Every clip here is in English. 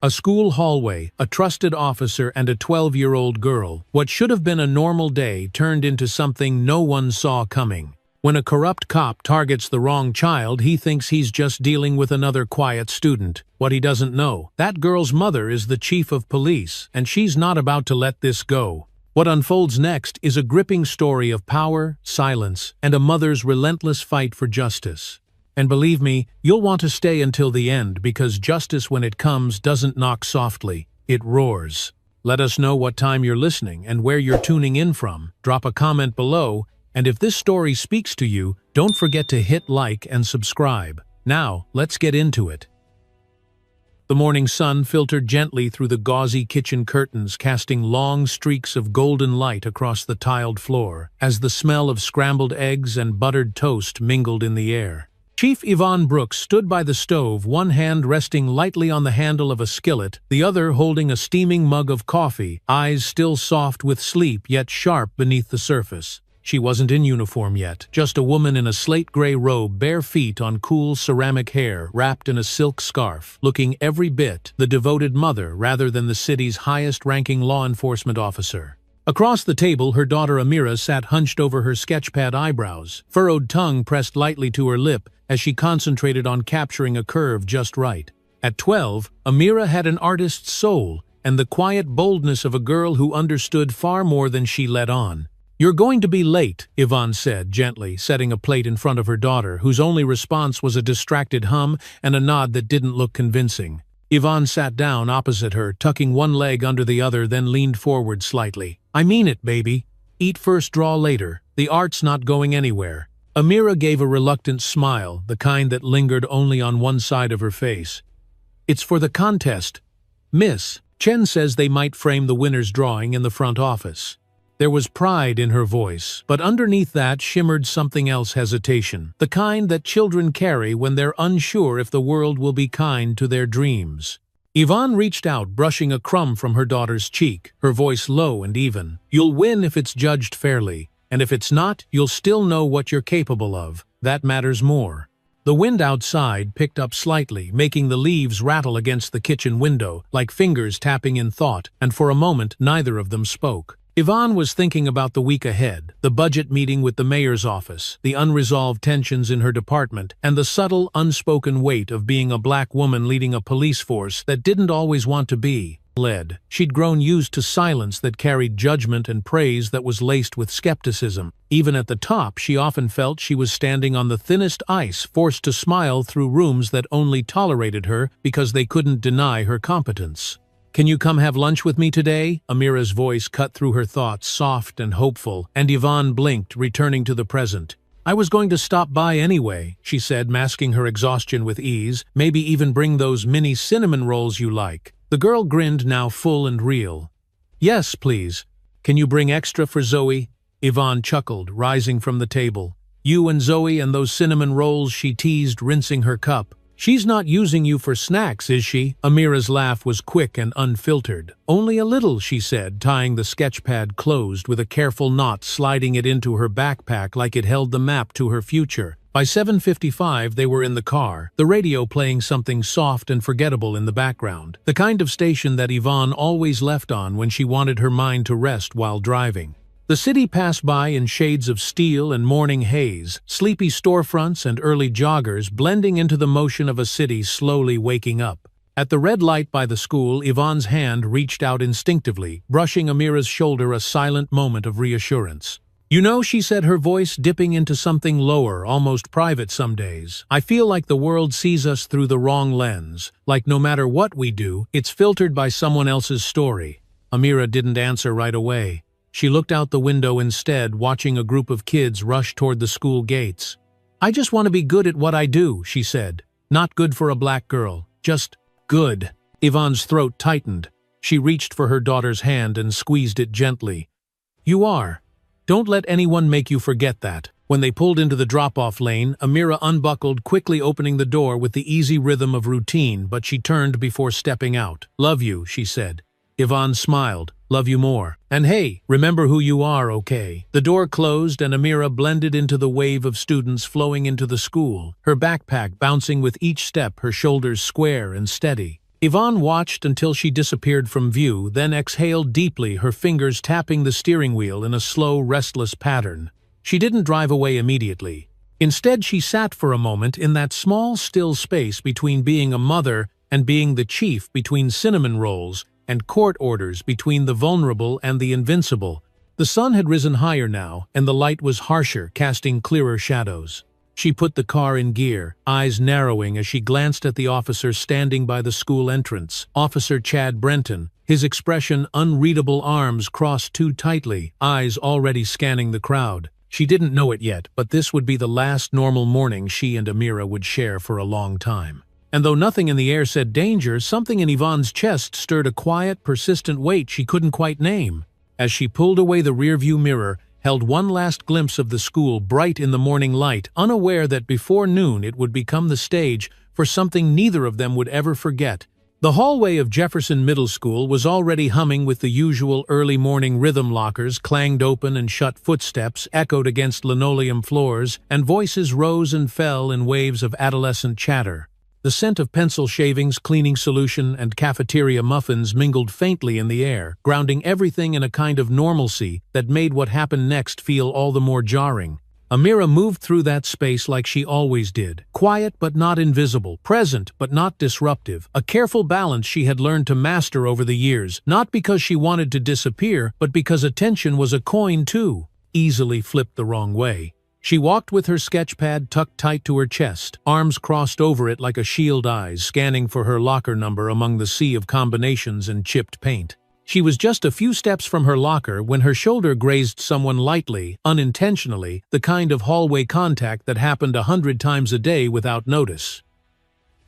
A school hallway, a trusted officer, and a 12-year-old girl. What should have been a normal day turned into something no one saw coming. When a corrupt cop targets the wrong child, he thinks he's just dealing with another quiet student. What he doesn't know, that girl's mother is the chief of police, and she's not about to let this go. What unfolds next is a gripping story of power, silence, and a mother's relentless fight for justice. And believe me, you'll want to stay until the end because justice, when it comes, doesn't knock softly, it roars. Let us know what time you're listening and where you're tuning in from. Drop a comment below, and if this story speaks to you, don't forget to hit like and subscribe. Now, let's get into it. The morning sun filtered gently through the gauzy kitchen curtains, casting long streaks of golden light across the tiled floor, as the smell of scrambled eggs and buttered toast mingled in the air. Chief Yvonne Brooks stood by the stove, one hand resting lightly on the handle of a skillet, the other holding a steaming mug of coffee, eyes still soft with sleep yet sharp beneath the surface. She wasn't in uniform yet, just a woman in a slate-gray robe, bare feet on cool ceramic hair, wrapped in a silk scarf, looking every bit the devoted mother rather than the city's highest-ranking law enforcement officer. Across the table, her daughter Amira sat hunched over her sketchpad eyebrows, furrowed tongue pressed lightly to her lip as she concentrated on capturing a curve just right. At 12, Amira had an artist's soul and the quiet boldness of a girl who understood far more than she let on. "You're going to be late," Yvonne said gently, setting a plate in front of her daughter, whose only response was a distracted hum and a nod that didn't look convincing. Yvonne sat down opposite her, tucking one leg under the other, then leaned forward slightly. "I mean it, baby. Eat first, draw later. The art's not going anywhere." Amira gave a reluctant smile, the kind that lingered only on one side of her face. "It's for the contest, Miss. Chen says they might frame the winner's drawing in the front office." There was pride in her voice, but underneath that shimmered something else: hesitation, the kind that children carry when they're unsure if the world will be kind to their dreams. Yvonne reached out, brushing a crumb from her daughter's cheek, her voice low and even. "You'll win if it's judged fairly, and if it's not, you'll still know what you're capable of. That matters more." The wind outside picked up slightly, making the leaves rattle against the kitchen window, like fingers tapping in thought, and for a moment neither of them spoke. Yvonne was thinking about the week ahead, the budget meeting with the mayor's office, the unresolved tensions in her department, and the subtle, unspoken weight of being a black woman leading a police force that didn't always want to be led. She'd grown used to silence that carried judgment and praise that was laced with skepticism. Even at the top, she often felt she was standing on the thinnest ice, forced to smile through rooms that only tolerated her because they couldn't deny her competence. "Can you come have lunch with me today?" Amira's voice cut through her thoughts, soft and hopeful, and Yvonne blinked, returning to the present. "I was going to stop by anyway," she said, masking her exhaustion with ease. "Maybe even bring those mini cinnamon rolls you like." The girl grinned, now full and real. "Yes, please. Can you bring extra for Zoe?" Yvonne chuckled, rising from the table. "You and Zoe and those cinnamon rolls," she teased, rinsing her cup. "She's not using you for snacks, is she?" Amira's laugh was quick and unfiltered. "Only a little," she said, tying the sketchpad closed with a careful knot, sliding it into her backpack like it held the map to her future. By 7:55 they were in the car, the radio playing something soft and forgettable in the background, the kind of station that Yvonne always left on when she wanted her mind to rest while driving. The city passed by in shades of steel and morning haze, sleepy storefronts and early joggers blending into the motion of a city slowly waking up. At the red light by the school, Yvonne's hand reached out instinctively, brushing Amira's shoulder, a silent moment of reassurance. "You know," she said, her voice dipping into something lower, almost private some days, "I feel like the world sees us through the wrong lens, like no matter what we do, it's filtered by someone else's story." Amira didn't answer right away. She looked out the window instead, watching a group of kids rush toward the school gates. "I just want to be good at what I do," she said. "Not good for a black girl, just good." Yvonne's throat tightened. She reached for her daughter's hand and squeezed it gently. "You are. Don't let anyone make you forget that." When they pulled into the drop-off lane, Amira unbuckled, quickly opening the door with the easy rhythm of routine, but she turned before stepping out. "Love you," she said. Yvonne smiled. "Love you more. And hey, remember who you are, okay?" The door closed and Amira blended into the wave of students flowing into the school, her backpack bouncing with each step, her shoulders square and steady. Yvonne watched until she disappeared from view, then exhaled deeply, her fingers tapping the steering wheel in a slow, restless pattern. She didn't drive away immediately. Instead, she sat for a moment in that small, still space between being a mother and being the chief, between cinnamon rolls and court orders, between the vulnerable and the invincible. The sun had risen higher now, and the light was harsher, casting clearer shadows. She put the car in gear, eyes narrowing as she glanced at the officer standing by the school entrance. Officer Chad Brenton, his expression unreadable, arms crossed too tightly, eyes already scanning the crowd. She didn't know it yet, but this would be the last normal morning she and Amira would share for a long time. And though nothing in the air said danger, something in Yvonne's chest stirred a quiet, persistent weight she couldn't quite name. As she pulled away the rearview mirror, held one last glimpse of the school bright in the morning light, unaware that before noon it would become the stage for something neither of them would ever forget. The hallway of Jefferson Middle School was already humming with the usual early morning rhythm. Lockers clanged open and shut, footsteps echoed against linoleum floors, and voices rose and fell in waves of adolescent chatter. The scent of pencil shavings, cleaning solution, and cafeteria muffins mingled faintly in the air, grounding everything in a kind of normalcy that made what happened next feel all the more jarring. Amira moved through that space like she always did, quiet but not invisible, present but not disruptive, a careful balance she had learned to master over the years, not because she wanted to disappear, but because attention was a coin too, easily flipped the wrong way. She walked with her sketchpad tucked tight to her chest, arms crossed over it like a shield, eyes scanning for her locker number among the sea of combinations and chipped paint. She was just a few steps from her locker when her shoulder grazed someone lightly, unintentionally, the kind of hallway contact that happened 100 times a day without notice.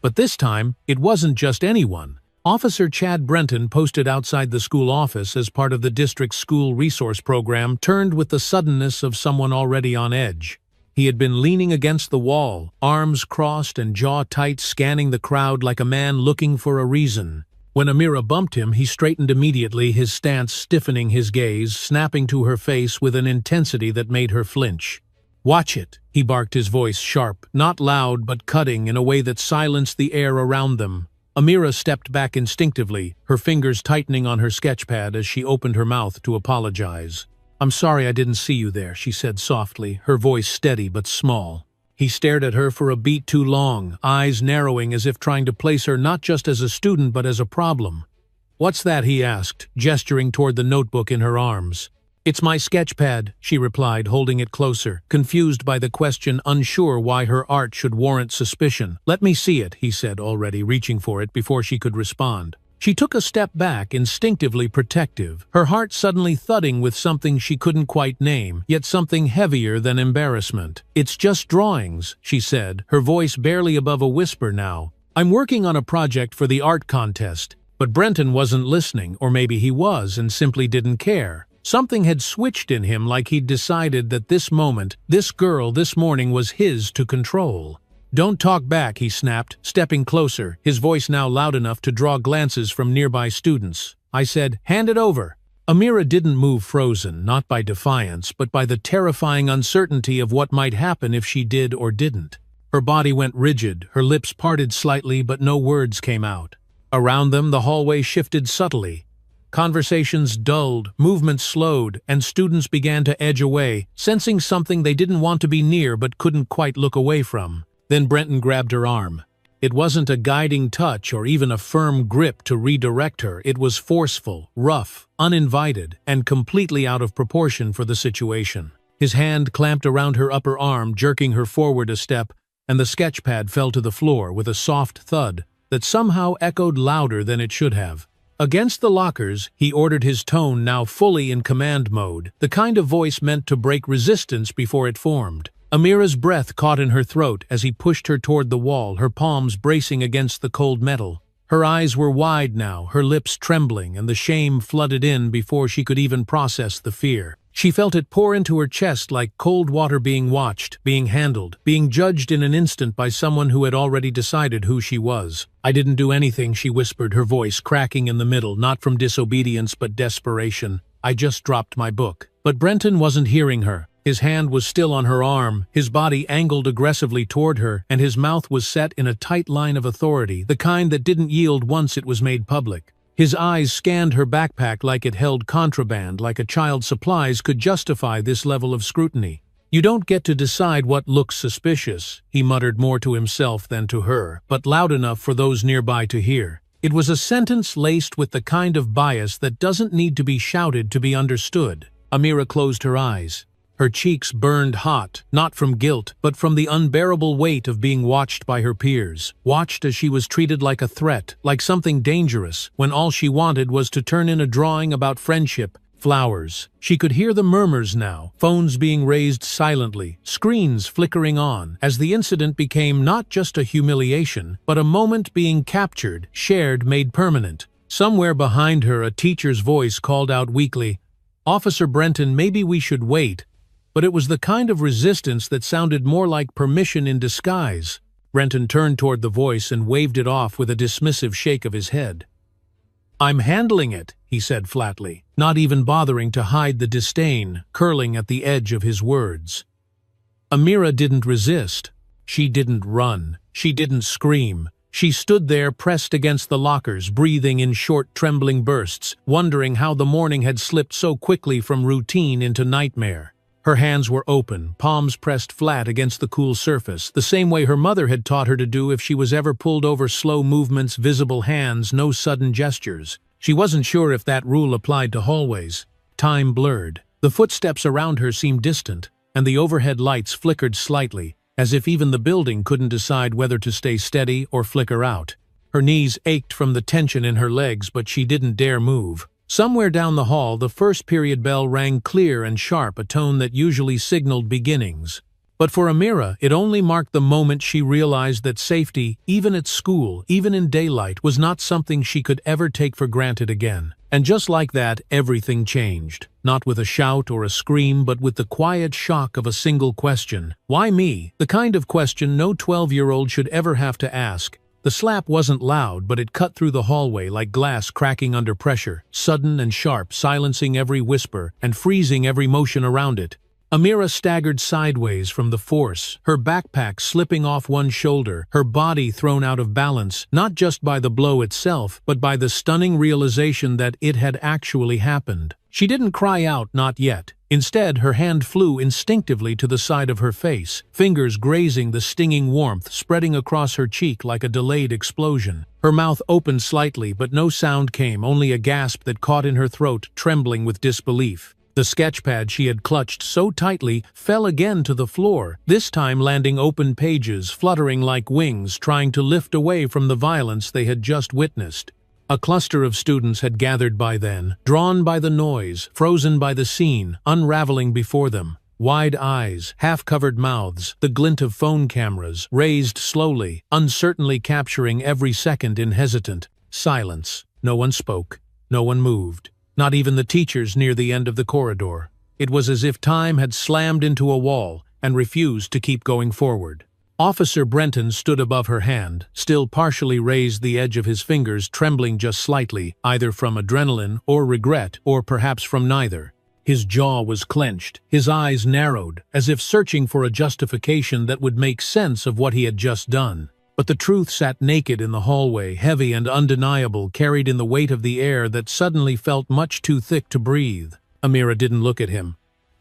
But this time, it wasn't just anyone. Officer Chad Brenton, posted outside the school office as part of the district's school resource program, turned with the suddenness of someone already on edge. He had been leaning against the wall, arms crossed and jaw tight, scanning the crowd like a man looking for a reason. When Amira bumped him, he straightened immediately, his stance stiffening, his gaze snapping to her face with an intensity that made her flinch. "Watch it," he barked, his voice sharp, not loud but cutting in a way that silenced the air around them. Amira stepped back instinctively, her fingers tightening on her sketchpad as she opened her mouth to apologize. "I'm sorry I didn't see you there," she said softly, her voice steady but small. He stared at her for a beat too long, eyes narrowing as if trying to place her not just as a student but as a problem. "What's that?" he asked, gesturing toward the notebook in her arms. "It's my sketchpad," she replied, holding it closer, confused by the question, unsure why her art should warrant suspicion. "Let me see it," he said, already reaching for it before she could respond. She took a step back, instinctively protective, her heart suddenly thudding with something she couldn't quite name, yet something heavier than embarrassment. "It's just drawings," she said, her voice barely above a whisper now. "I'm working on a project for the art contest." But Brenton wasn't listening, or maybe he was and simply didn't care. Something had switched in him, like he'd decided that this moment, this girl, this morning was his to control. "Don't talk back," he snapped, stepping closer, his voice now loud enough to draw glances from nearby students. "I said, hand it over." Amira didn't move, frozen, not by defiance, but by the terrifying uncertainty of what might happen if she did or didn't. Her body went rigid, her lips parted slightly, but no words came out. Around them, the hallway shifted subtly. Conversations dulled, movements slowed, and students began to edge away, sensing something they didn't want to be near but couldn't quite look away from. Then Brenton grabbed her arm. It wasn't a guiding touch or even a firm grip to redirect her. It was forceful, rough, uninvited, and completely out of proportion for the situation. His hand clamped around her upper arm, jerking her forward a step, and the sketchpad fell to the floor with a soft thud that somehow echoed louder than it should have. Against the lockers, he ordered, his tone now fully in command mode, the kind of voice meant to break resistance before it formed. Amira's breath caught in her throat as he pushed her toward the wall, her palms bracing against the cold metal. Her eyes were wide now, her lips trembling, and the shame flooded in before she could even process the fear. She felt it pour into her chest like cold water, being watched, being handled, being judged in an instant by someone who had already decided who she was. "I didn't do anything," she whispered, her voice cracking in the middle, not from disobedience but desperation. "I just dropped my book." But Brenton wasn't hearing her. His hand was still on her arm, his body angled aggressively toward her, and his mouth was set in a tight line of authority, the kind that didn't yield once it was made public. His eyes scanned her backpack like it held contraband, like a child's supplies could justify this level of scrutiny. "You don't get to decide what looks suspicious," he muttered more to himself than to her, but loud enough for those nearby to hear. It was a sentence laced with the kind of bias that doesn't need to be shouted to be understood. Amira closed her eyes. Her cheeks burned hot, not from guilt, but from the unbearable weight of being watched by her peers, watched as she was treated like a threat, like something dangerous, when all she wanted was to turn in a drawing about friendship, flowers. She could hear the murmurs now, phones being raised silently, screens flickering on, as the incident became not just a humiliation, but a moment being captured, shared, made permanent. Somewhere behind her, a teacher's voice called out weakly, "Officer Brenton, maybe we should wait." But it was the kind of resistance that sounded more like permission in disguise. Brenton turned toward the voice and waved it off with a dismissive shake of his head. "I'm handling it," he said flatly, not even bothering to hide the disdain curling at the edge of his words. Amira didn't resist. She didn't run. She didn't scream. She stood there pressed against the lockers, breathing in short, trembling bursts, wondering how the morning had slipped so quickly from routine into nightmare. Her hands were open, palms pressed flat against the cool surface, the same way her mother had taught her to do if she was ever pulled over. Slow movements, visible hands, no sudden gestures. She wasn't sure if that rule applied to hallways. Time blurred. The footsteps around her seemed distant, and the overhead lights flickered slightly, as if even the building couldn't decide whether to stay steady or flicker out. Her knees ached from the tension in her legs, but she didn't dare move. Somewhere down the hall, the first period bell rang clear and sharp, a tone that usually signaled beginnings. But for Amira, it only marked the moment she realized that safety, even at school, even in daylight, was not something she could ever take for granted again. And just like that, everything changed. Not with a shout or a scream, but with the quiet shock of a single question. Why me? The kind of question no 12-year-old should ever have to ask. The slap wasn't loud, but it cut through the hallway like glass cracking under pressure, sudden and sharp, silencing every whisper and freezing every motion around it. Amira staggered sideways from the force, her backpack slipping off one shoulder, her body thrown out of balance, not just by the blow itself, but by the stunning realization that it had actually happened. She didn't cry out, not yet. Instead, her hand flew instinctively to the side of her face, fingers grazing the stinging warmth spreading across her cheek like a delayed explosion. Her mouth opened slightly, but no sound came, only a gasp that caught in her throat, trembling with disbelief. The sketchpad she had clutched so tightly fell again to the floor, this time landing open pages, fluttering like wings, trying to lift away from the violence they had just witnessed. A cluster of students had gathered by then, drawn by the noise, frozen by the scene, unraveling before them. Wide eyes, half-covered mouths, the glint of phone cameras, raised slowly, uncertainly capturing every second in hesitant silence. No one spoke. No one moved. Not even the teachers near the end of the corridor. It was as if time had slammed into a wall and refused to keep going forward. Officer Brenton stood above her hand, still partially raised, the edge of his fingers trembling just slightly, either from adrenaline or regret, or perhaps from neither. His jaw was clenched, his eyes narrowed, as if searching for a justification that would make sense of what he had just done. But the truth sat naked in the hallway, heavy and undeniable, carried in the weight of the air that suddenly felt much too thick to breathe. Amira didn't look at him.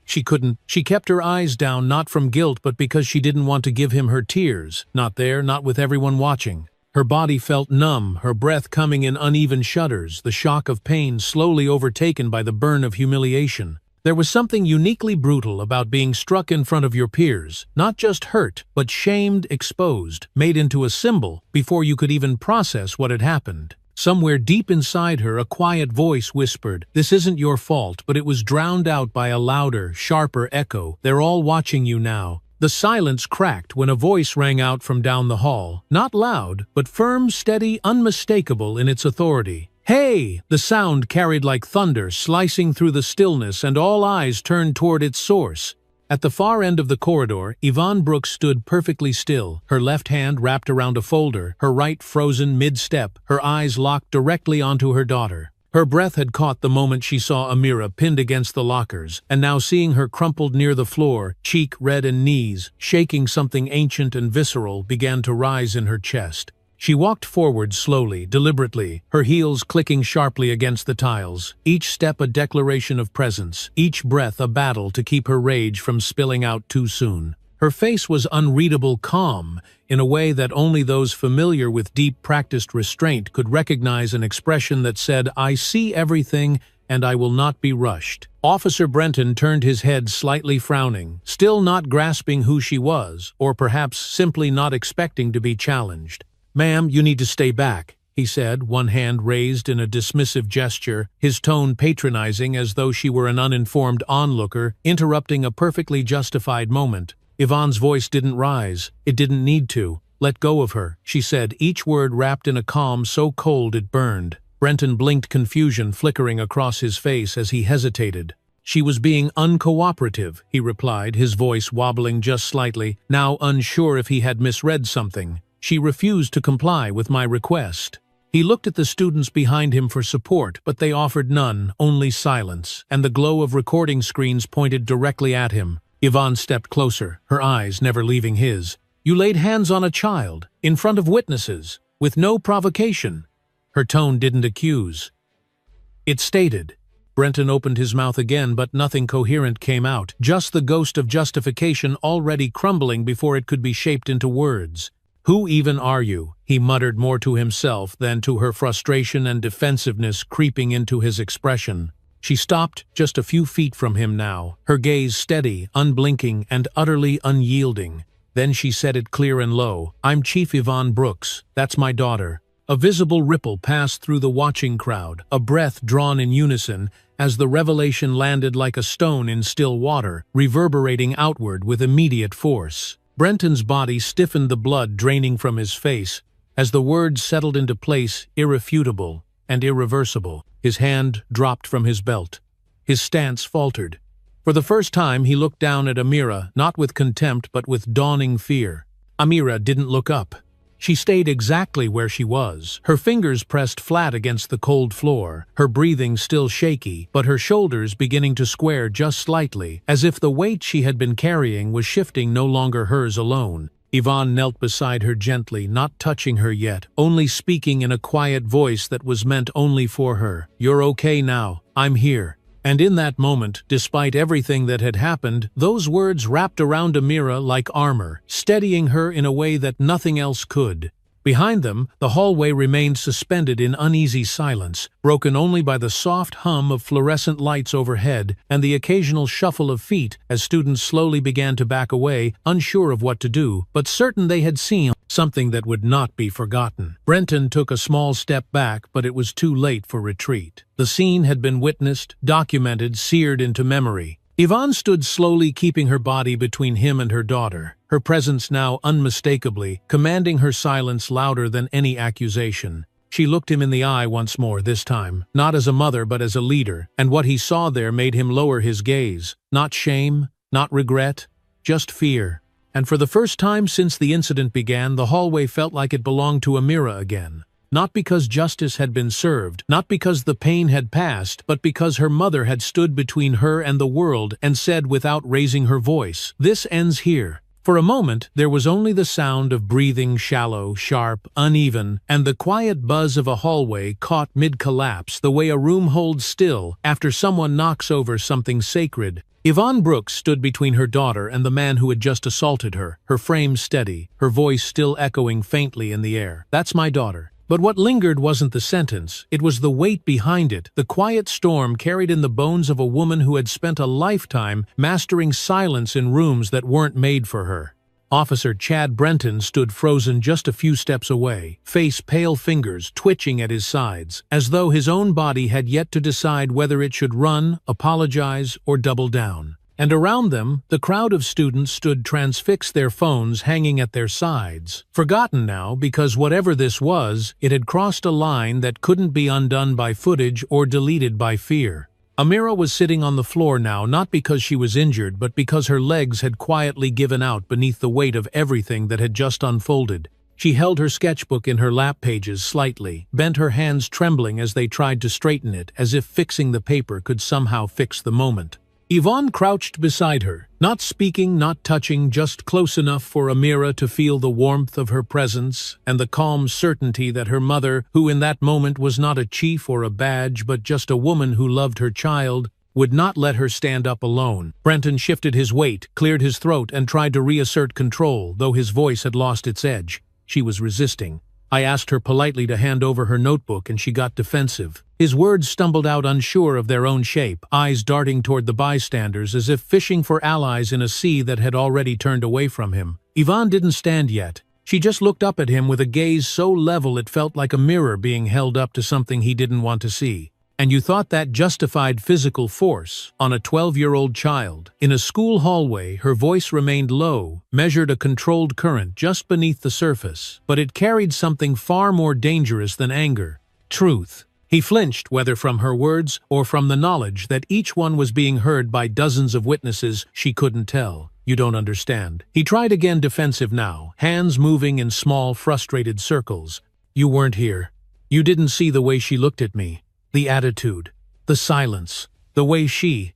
She couldn't. She kept her eyes down, not from guilt, but because she didn't want to give him her tears. Not there, not with everyone watching. Her body felt numb, her breath coming in uneven shudders, the shock of pain slowly overtaken by the burn of humiliation. There was something uniquely brutal about being struck in front of your peers, not just hurt, but shamed, exposed, made into a symbol before you could even process what had happened. Somewhere deep inside her, a quiet voice whispered, "This isn't your fault," but it was drowned out by a louder, sharper echo. "They're all watching you now." The silence cracked when a voice rang out from down the hall, not loud, but firm, steady, unmistakable in its authority. "Hey!" The sound carried like thunder, slicing through the stillness, and all eyes turned toward its source. At the far end of the corridor, Yvonne Brooks stood perfectly still, her left hand wrapped around a folder, her right frozen mid-step, her eyes locked directly onto her daughter. Her breath had caught the moment she saw Amira pinned against the lockers, and now seeing her crumpled near the floor, cheek red and knees, shaking, something ancient and visceral began to rise in her chest. She walked forward slowly, deliberately, her heels clicking sharply against the tiles, each step a declaration of presence, each breath a battle to keep her rage from spilling out too soon. Her face was unreadable calm, in a way that only those familiar with deep practiced restraint could recognize, an expression that said, "I see everything and I will not be rushed." Officer Brenton turned his head slightly, frowning, still not grasping who she was, or perhaps simply not expecting to be challenged. "Ma'am, you need to stay back," he said, one hand raised in a dismissive gesture, his tone patronizing as though she were an uninformed onlooker interrupting a perfectly justified moment. Yvonne's voice didn't rise. It didn't need to. "Let go of her," she said, each word wrapped in a calm so cold it burned. Brenton blinked, confusion flickering across his face as he hesitated. "She was being uncooperative," he replied, his voice wobbling just slightly, now unsure if he had misread something. "She refused to comply with my request." He looked at the students behind him for support, but they offered none, only silence, and the glow of recording screens pointed directly at him. Yvonne stepped closer, her eyes never leaving his. "You laid hands on a child, in front of witnesses, with no provocation." Her tone didn't accuse. It stated. Brenton opened his mouth again, but nothing coherent came out, just the ghost of justification already crumbling before it could be shaped into words. "Who even are you?" he muttered, more to himself than to her frustration and defensiveness creeping into his expression. She stopped just a few feet from him now, her gaze steady, unblinking, and utterly unyielding. Then she said it clear and low, "I'm Chief Yvonne Brooks. That's my daughter." A visible ripple passed through the watching crowd, a breath drawn in unison, as the revelation landed like a stone in still water, reverberating outward with immediate force. Brenton's body stiffened, the blood draining from his face, as the words settled into place, irrefutable and irreversible. His hand dropped from his belt. His stance faltered. For the first time he looked down at Amira, not with contempt but with dawning fear. Amira didn't look up. She stayed exactly where she was, her fingers pressed flat against the cold floor, her breathing still shaky, but her shoulders beginning to square just slightly, as if the weight she had been carrying was shifting, no longer hers alone. Yvonne knelt beside her gently, not touching her yet, only speaking in a quiet voice that was meant only for her. "You're okay now. I'm here." And in that moment, despite everything that had happened, those words wrapped around Amira like armor, steadying her in a way that nothing else could. Behind them, the hallway remained suspended in uneasy silence, broken only by the soft hum of fluorescent lights overhead and the occasional shuffle of feet as students slowly began to back away, unsure of what to do, but certain they had seen something that would not be forgotten. Brenton took a small step back, but it was too late for retreat. The scene had been witnessed, documented, seared into memory. Yvonne stood slowly, keeping her body between him and her daughter, her presence now unmistakably, commanding her silence louder than any accusation. She looked him in the eye once more, this time, not as a mother but as a leader, and what he saw there made him lower his gaze. Not shame, not regret, just fear. And for the first time since the incident began, the hallway felt like it belonged to Amira again. Not because justice had been served, not because the pain had passed, but because her mother had stood between her and the world and said without raising her voice, "This ends here." For a moment, there was only the sound of breathing, shallow, sharp, uneven, and the quiet buzz of a hallway caught mid-collapse, the way a room holds still after someone knocks over something sacred. Yvonne Brooks stood between her daughter and the man who had just assaulted her, her frame steady, her voice still echoing faintly in the air. "That's my daughter." But what lingered wasn't the sentence, it was the weight behind it, the quiet storm carried in the bones of a woman who had spent a lifetime mastering silence in rooms that weren't made for her. Officer Chad Brenton stood frozen just a few steps away, face pale, fingers twitching at his sides, as though his own body had yet to decide whether it should run, apologize, or double down. And around them, the crowd of students stood transfixed, their phones hanging at their sides. Forgotten now, because whatever this was, it had crossed a line that couldn't be undone by footage or deleted by fear. Amira was sitting on the floor now, not because she was injured, but because her legs had quietly given out beneath the weight of everything that had just unfolded. She held her sketchbook in her lap pages slightly, bent her hands trembling as they tried to straighten it, as if fixing the paper could somehow fix the moment. Yvonne crouched beside her, not speaking, not touching, just close enough for Amira to feel the warmth of her presence and the calm certainty that her mother, who in that moment was not a chief or a badge but just a woman who loved her child, would not let her stand up alone. Brenton shifted his weight, cleared his throat, and tried to reassert control, though his voice had lost its edge. She was resisting. I asked her politely to hand over her notebook, and she got defensive. His words stumbled out unsure of their own shape, eyes darting toward the bystanders as if fishing for allies in a sea that had already turned away from him. Yvonne didn't stand yet. She just looked up at him with a gaze so level it felt like a mirror being held up to something he didn't want to see. And you thought that justified physical force on a 12-year-old child. In a school hallway, her voice remained low, measured a controlled current just beneath the surface, but it carried something far more dangerous than anger: truth. He flinched, whether from her words or from the knowledge that each one was being heard by dozens of witnesses. She couldn't tell. You don't understand. He tried again, defensive now, hands moving in small, frustrated circles. You weren't here. You didn't see the way she looked at me. The attitude, the silence, the way she...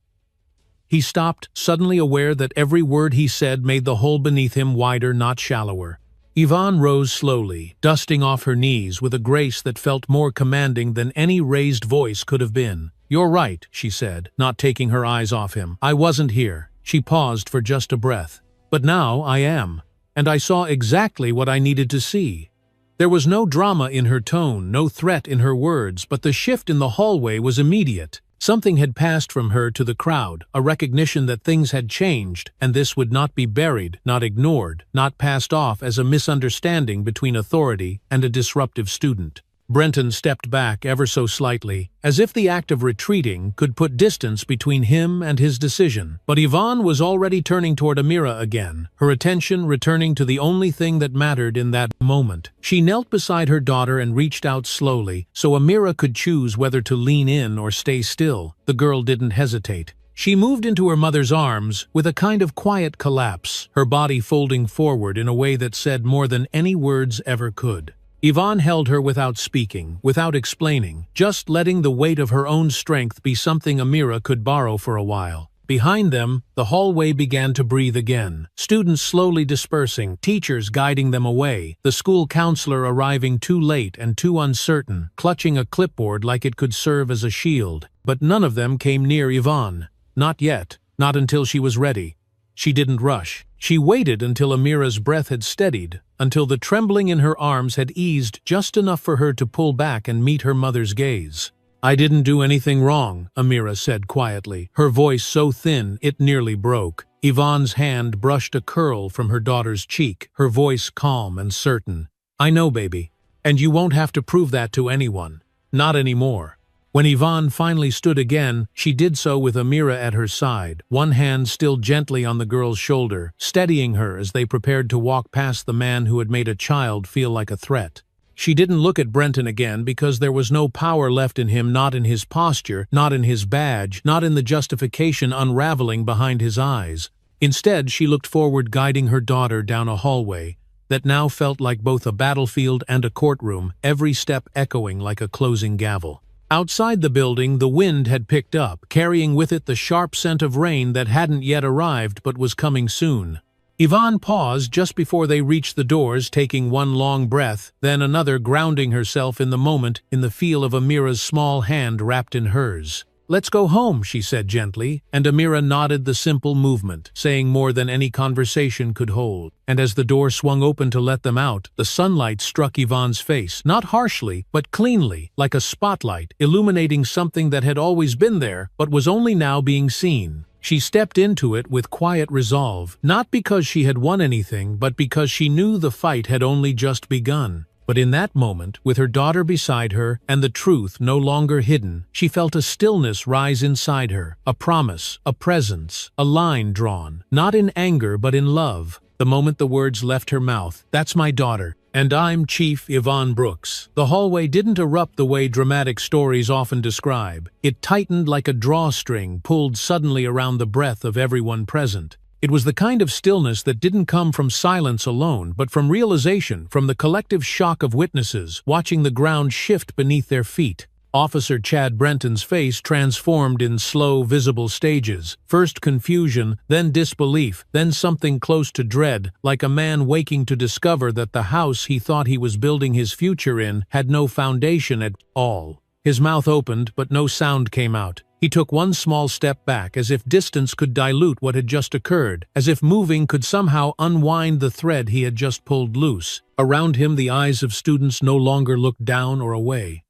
He stopped, suddenly aware that every word he said made the hole beneath him wider, not shallower. Yvonne rose slowly, dusting off her knees with a grace that felt more commanding than any raised voice could have been. You're right, she said, not taking her eyes off him. I wasn't here. She paused for just a breath. But now I am. And I saw exactly what I needed to see. There was no drama in her tone, no threat in her words, but the shift in the hallway was immediate. Something had passed from her to the crowd, a recognition that things had changed, and this would not be buried, not ignored, not passed off as a misunderstanding between authority and a disruptive student. Brenton stepped back ever so slightly, as if the act of retreating could put distance between him and his decision. But Yvonne was already turning toward Amira again, her attention returning to the only thing that mattered in that moment. She knelt beside her daughter and reached out slowly, so Amira could choose whether to lean in or stay still. The girl didn't hesitate. She moved into her mother's arms with a kind of quiet collapse, her body folding forward in a way that said more than any words ever could. Yvonne held her without speaking, without explaining, just letting the weight of her own strength be something Amira could borrow for a while. Behind them, the hallway began to breathe again, students slowly dispersing, teachers guiding them away, the school counselor arriving too late and too uncertain, clutching a clipboard like it could serve as a shield. But none of them came near Yvonne. Not yet, not until she was ready. She didn't rush. She waited until Amira's breath had steadied, until the trembling in her arms had eased just enough for her to pull back and meet her mother's gaze. I didn't do anything wrong, Amira said quietly, her voice so thin it nearly broke. Yvonne's hand brushed a curl from her daughter's cheek, her voice calm and certain. I know, baby, and you won't have to prove that to anyone. Not anymore. When Yvonne finally stood again, she did so with Amira at her side, one hand still gently on the girl's shoulder, steadying her as they prepared to walk past the man who had made a child feel like a threat. She didn't look at Brenton again because there was no power left in him, not in his posture, not in his badge, not in the justification unraveling behind his eyes. Instead, she looked forward, guiding her daughter down a hallway that now felt like both a battlefield and a courtroom, every step echoing like a closing gavel. Outside the building, the wind had picked up, carrying with it the sharp scent of rain that hadn't yet arrived but was coming soon. Yvonne paused just before they reached the doors, taking one long breath, then another, grounding herself in the moment, in the feel of Amira's small hand wrapped in hers. Let's go home, she said gently, and Amira nodded, the simple movement, saying more than any conversation could hold. And as the door swung open to let them out, the sunlight struck Yvonne's face, not harshly, but cleanly, like a spotlight, illuminating something that had always been there, but was only now being seen. She stepped into it with quiet resolve, not because she had won anything, but because she knew the fight had only just begun. But in that moment, with her daughter beside her and the truth no longer hidden, she felt a stillness rise inside her, a promise, a presence, a line drawn, not in anger but in love. The moment the words left her mouth, "That's my daughter, and I'm Chief Yvonne Brooks," the hallway didn't erupt the way dramatic stories often describe. It tightened like a drawstring pulled suddenly around the breath of everyone present. It was the kind of stillness that didn't come from silence alone, but from realization, from the collective shock of witnesses watching the ground shift beneath their feet. Officer Chad Brenton's face transformed in slow, visible stages. First confusion, then disbelief, then something close to dread, like a man waking to discover that the house he thought he was building his future in had no foundation at all. His mouth opened, but no sound came out. He took one small step back, as if distance could dilute what had just occurred, as if moving could somehow unwind the thread he had just pulled loose. Around him, the eyes of students no longer looked down or away.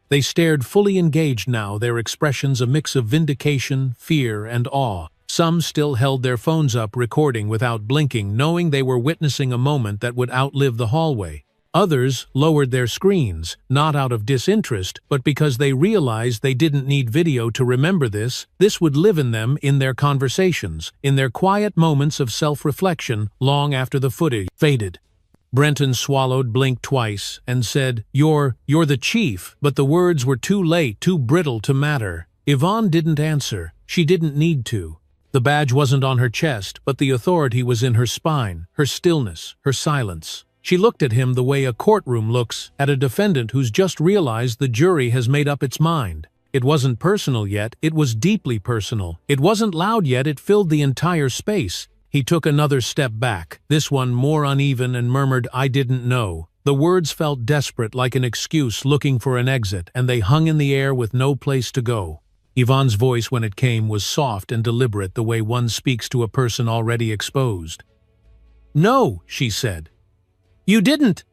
They stared fully engaged now, their expressions a mix of vindication, fear, and awe. Some still held their phones up, recording without blinking, knowing they were witnessing a moment that would outlive the hallway. Others lowered their screens, not out of disinterest, but because they realized they didn't need video to remember this. This would live in them, in their conversations, in their quiet moments of self-reflection, long after the footage faded. Brenton swallowed, blinked twice, and said, You're the chief," but the words were too late, too brittle to matter. Yvonne didn't answer. She didn't need to. The badge wasn't on her chest, but the authority was in her spine, her stillness, her silence. She looked at him the way a courtroom looks at a defendant who's just realized the jury has made up its mind. It wasn't personal yet, it was deeply personal. It wasn't loud yet, it filled the entire space. He took another step back, this one more uneven, and murmured, "I didn't know." The words felt desperate, like an excuse looking for an exit, and they hung in the air with no place to go. Yvonne's voice, when it came, was soft and deliberate, the way one speaks to a person already exposed. "No," she said. "You didn't.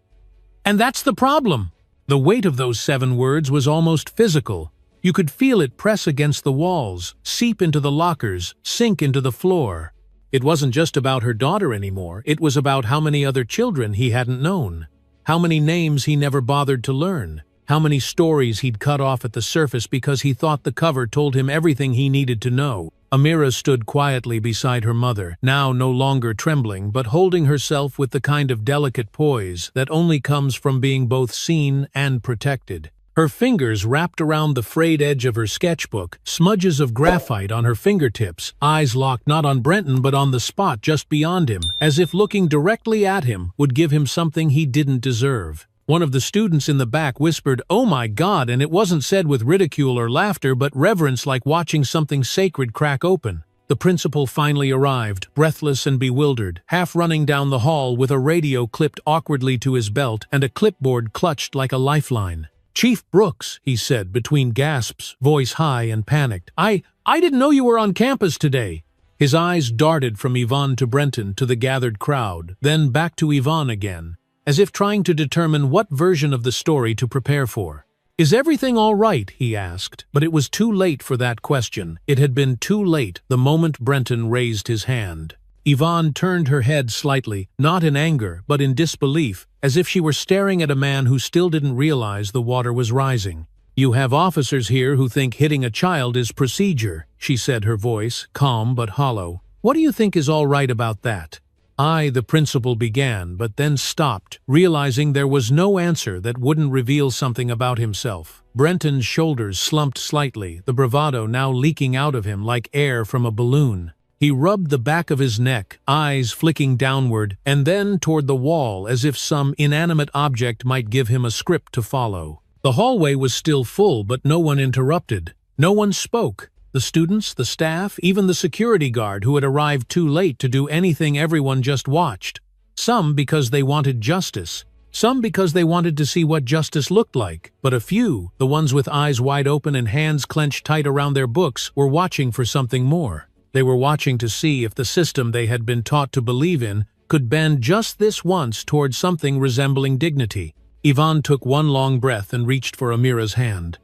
And that's the problem." The weight of those 7 words was almost physical. You could feel it press against the walls, seep into the lockers, sink into the floor. It wasn't just about her daughter anymore, it was about how many other children he hadn't known, how many names he never bothered to learn, how many stories he'd cut off at the surface because he thought the cover told him everything he needed to know. Amira stood quietly beside her mother, now no longer trembling, but holding herself with the kind of delicate poise that only comes from being both seen and protected. Her fingers wrapped around the frayed edge of her sketchbook, smudges of graphite on her fingertips, eyes locked not on Brenton but on the spot just beyond him, as if looking directly at him would give him something he didn't deserve. One of the students in the back whispered, "Oh my God," and it wasn't said with ridicule or laughter, but reverence, like watching something sacred crack open. The principal finally arrived, breathless and bewildered, half running down the hall with a radio clipped awkwardly to his belt and a clipboard clutched like a lifeline. "Chief Brooks," he said between gasps, voice high and panicked. I didn't know you were on campus today." His eyes darted from Yvonne to Brenton to the gathered crowd, then back to Yvonne again, as if trying to determine what version of the story to prepare for. "Is everything all right?" he asked. But it was too late for that question. It had been too late the moment Brenton raised his hand. Yvonne turned her head slightly, not in anger, but in disbelief, as if she were staring at a man who still didn't realize the water was rising. "You have officers here who think hitting a child is procedure," she said, her voice calm but hollow. "What do you think is all right about that?" The principal began, but then stopped, realizing there was no answer that wouldn't reveal something about himself. Brenton's shoulders slumped slightly, the bravado now leaking out of him like air from a balloon. He rubbed the back of his neck, eyes flicking downward, and then toward the wall as if some inanimate object might give him a script to follow. The hallway was still full, but no one interrupted. No one spoke. The students, the staff, even the security guard who had arrived too late to do anything everyone just watched. Some because they wanted justice. Some because they wanted to see what justice looked like. But a few, the ones with eyes wide open and hands clenched tight around their books, were watching for something more. They were watching to see if the system they had been taught to believe in could bend just this once toward something resembling dignity. Yvonne took one long breath and reached for Amira's hand.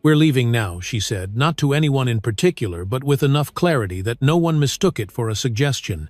"We're leaving now," she said, not to anyone in particular, but with enough clarity that no one mistook it for a suggestion.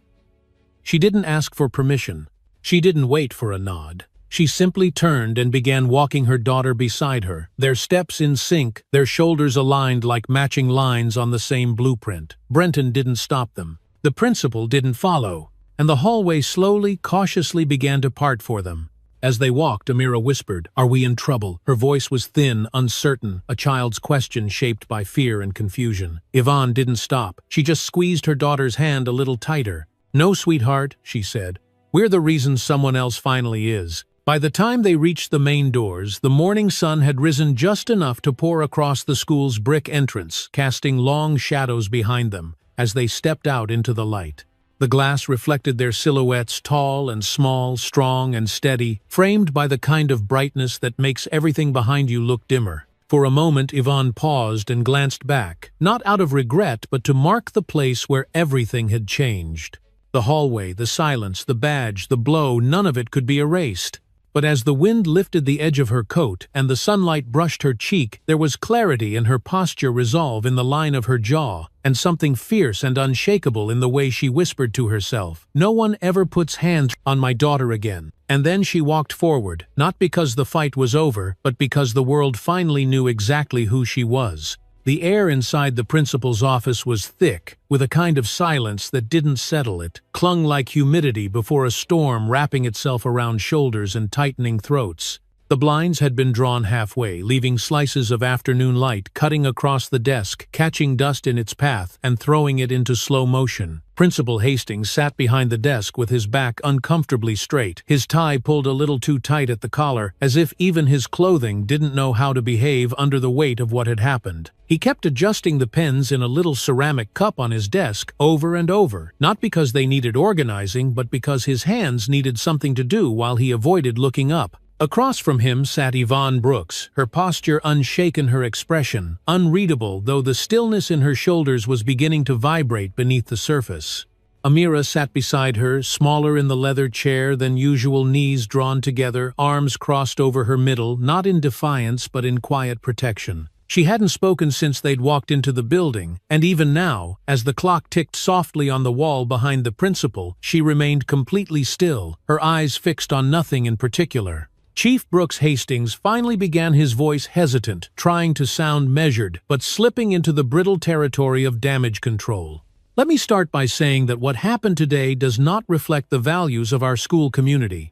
She didn't ask for permission. She didn't wait for a nod. She simply turned and began walking her daughter beside her, their steps in sync, their shoulders aligned like matching lines on the same blueprint. Brenton didn't stop them. The principal didn't follow, and the hallway slowly, cautiously began to part for them. As they walked, Amira whispered, "Are we in trouble?" Her voice was thin, uncertain, a child's question shaped by fear and confusion. Yvonne didn't stop. She just squeezed her daughter's hand a little tighter. "No, sweetheart," she said. "We're the reason someone else finally is." By the time they reached the main doors, the morning sun had risen just enough to pour across the school's brick entrance, casting long shadows behind them as they stepped out into the light. The glass reflected their silhouettes, tall and small, strong and steady, framed by the kind of brightness that makes everything behind you look dimmer. For a moment, Yvonne paused and glanced back, not out of regret, but to mark the place where everything had changed. The hallway, the silence, the badge, the blow, none of it could be erased. But as the wind lifted the edge of her coat and the sunlight brushed her cheek, there was clarity in her posture, resolve in the line of her jaw, and something fierce and unshakable in the way she whispered to herself, "No one ever puts hands on my daughter again." And then she walked forward, not because the fight was over, but because the world finally knew exactly who she was. The air inside the principal's office was thick, with a kind of silence that didn't settle. It clung like humidity before a storm, wrapping itself around shoulders and tightening throats. The blinds had been drawn halfway, leaving slices of afternoon light cutting across the desk, catching dust in its path and throwing it into slow motion. Principal Hastings sat behind the desk with his back uncomfortably straight, his tie pulled a little too tight at the collar, as if even his clothing didn't know how to behave under the weight of what had happened. He kept adjusting the pens in a little ceramic cup on his desk over and over, not because they needed organizing, but because his hands needed something to do while he avoided looking up. Across from him sat Yvonne Brooks, her posture unshaken, her expression unreadable, though the stillness in her shoulders was beginning to vibrate beneath the surface. Amira sat beside her, smaller in the leather chair than usual, knees drawn together, arms crossed over her middle, not in defiance but in quiet protection. She hadn't spoken since they'd walked into the building, and even now, as the clock ticked softly on the wall behind the principal, she remained completely still, her eyes fixed on nothing in particular. Chief Brooks Hastings finally began, his voice hesitant, trying to sound measured, but slipping into the brittle territory of damage control. "Let me start by saying that what happened today does not reflect the values of our school community."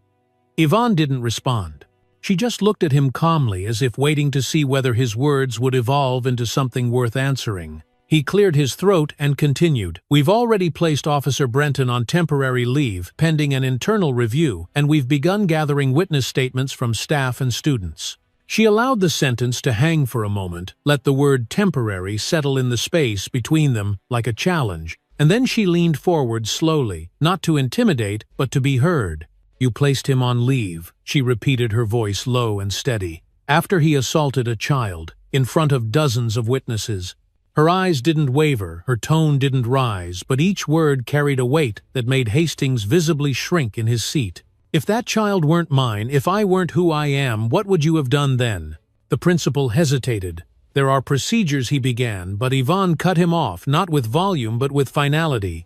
Yvonne didn't respond. She just looked at him calmly, as if waiting to see whether his words would evolve into something worth answering. He cleared his throat and continued, "We've already placed Officer Brenton on temporary leave, pending an internal review, and we've begun gathering witness statements from staff and students." She allowed the sentence to hang for a moment, let the word temporary settle in the space between them like a challenge, and then she leaned forward slowly, not to intimidate, but to be heard. "You placed him on leave," she repeated, her voice low and steady, "after he assaulted a child, in front of dozens of witnesses." Her eyes didn't waver, her tone didn't rise, but each word carried a weight that made Hastings visibly shrink in his seat. "If that child weren't mine, if I weren't who I am, what would you have done then?" The principal hesitated. "There are procedures," he began, but Yvonne cut him off, not with volume but with finality.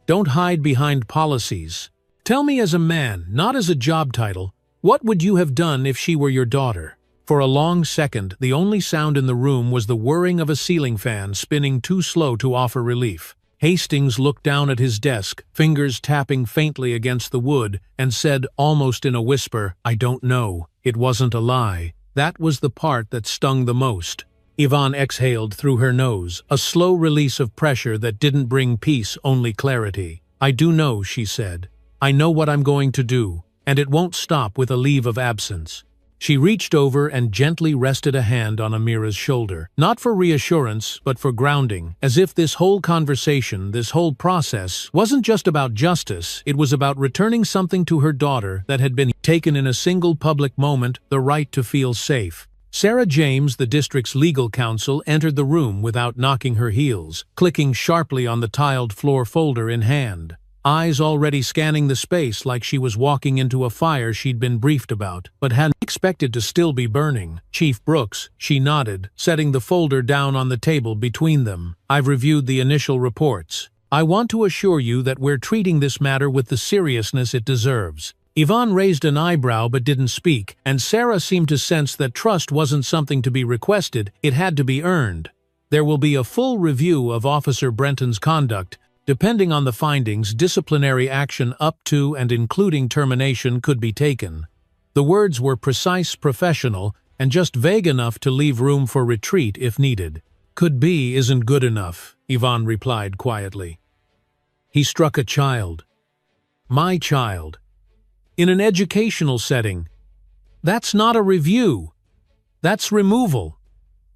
"Don't hide behind policies. Tell me as a man, not as a job title, what would you have done if she were your daughter?" For a long second, the only sound in the room was the whirring of a ceiling fan spinning too slow to offer relief. Hastings looked down at his desk, fingers tapping faintly against the wood, and said, almost in a whisper, "I don't know. It wasn't a lie." That was the part that stung the most. Yvonne exhaled through her nose, a slow release of pressure that didn't bring peace, only clarity. "I do know," she said. "I know what I'm going to do, and it won't stop with a leave of absence." She reached over and gently rested a hand on Amira's shoulder, not for reassurance, but for grounding, as if this whole conversation, this whole process, wasn't just about justice, it was about returning something to her daughter that had been taken in a single public moment, the right to feel safe. Sarah James, the district's legal counsel, entered the room without knocking her heels, clicking sharply on the tiled floor, folder in hand. Eyes already scanning the space like she was walking into a fire she'd been briefed about, but hadn't expected to still be burning. "Chief Brooks," she nodded, setting the folder down on the table between them. "I've reviewed the initial reports. I want to assure you that we're treating this matter with the seriousness it deserves." Yvonne raised an eyebrow but didn't speak, and Sarah seemed to sense that trust wasn't something to be requested, it had to be earned. "There will be a full review of Officer Brenton's conduct. Depending on the findings, disciplinary action up to and including termination could be taken." The words were precise, professional, and just vague enough to leave room for retreat if needed. "Could be isn't good enough," Ivan replied quietly. "He struck a child. My child. In an educational setting. That's not a review. That's removal.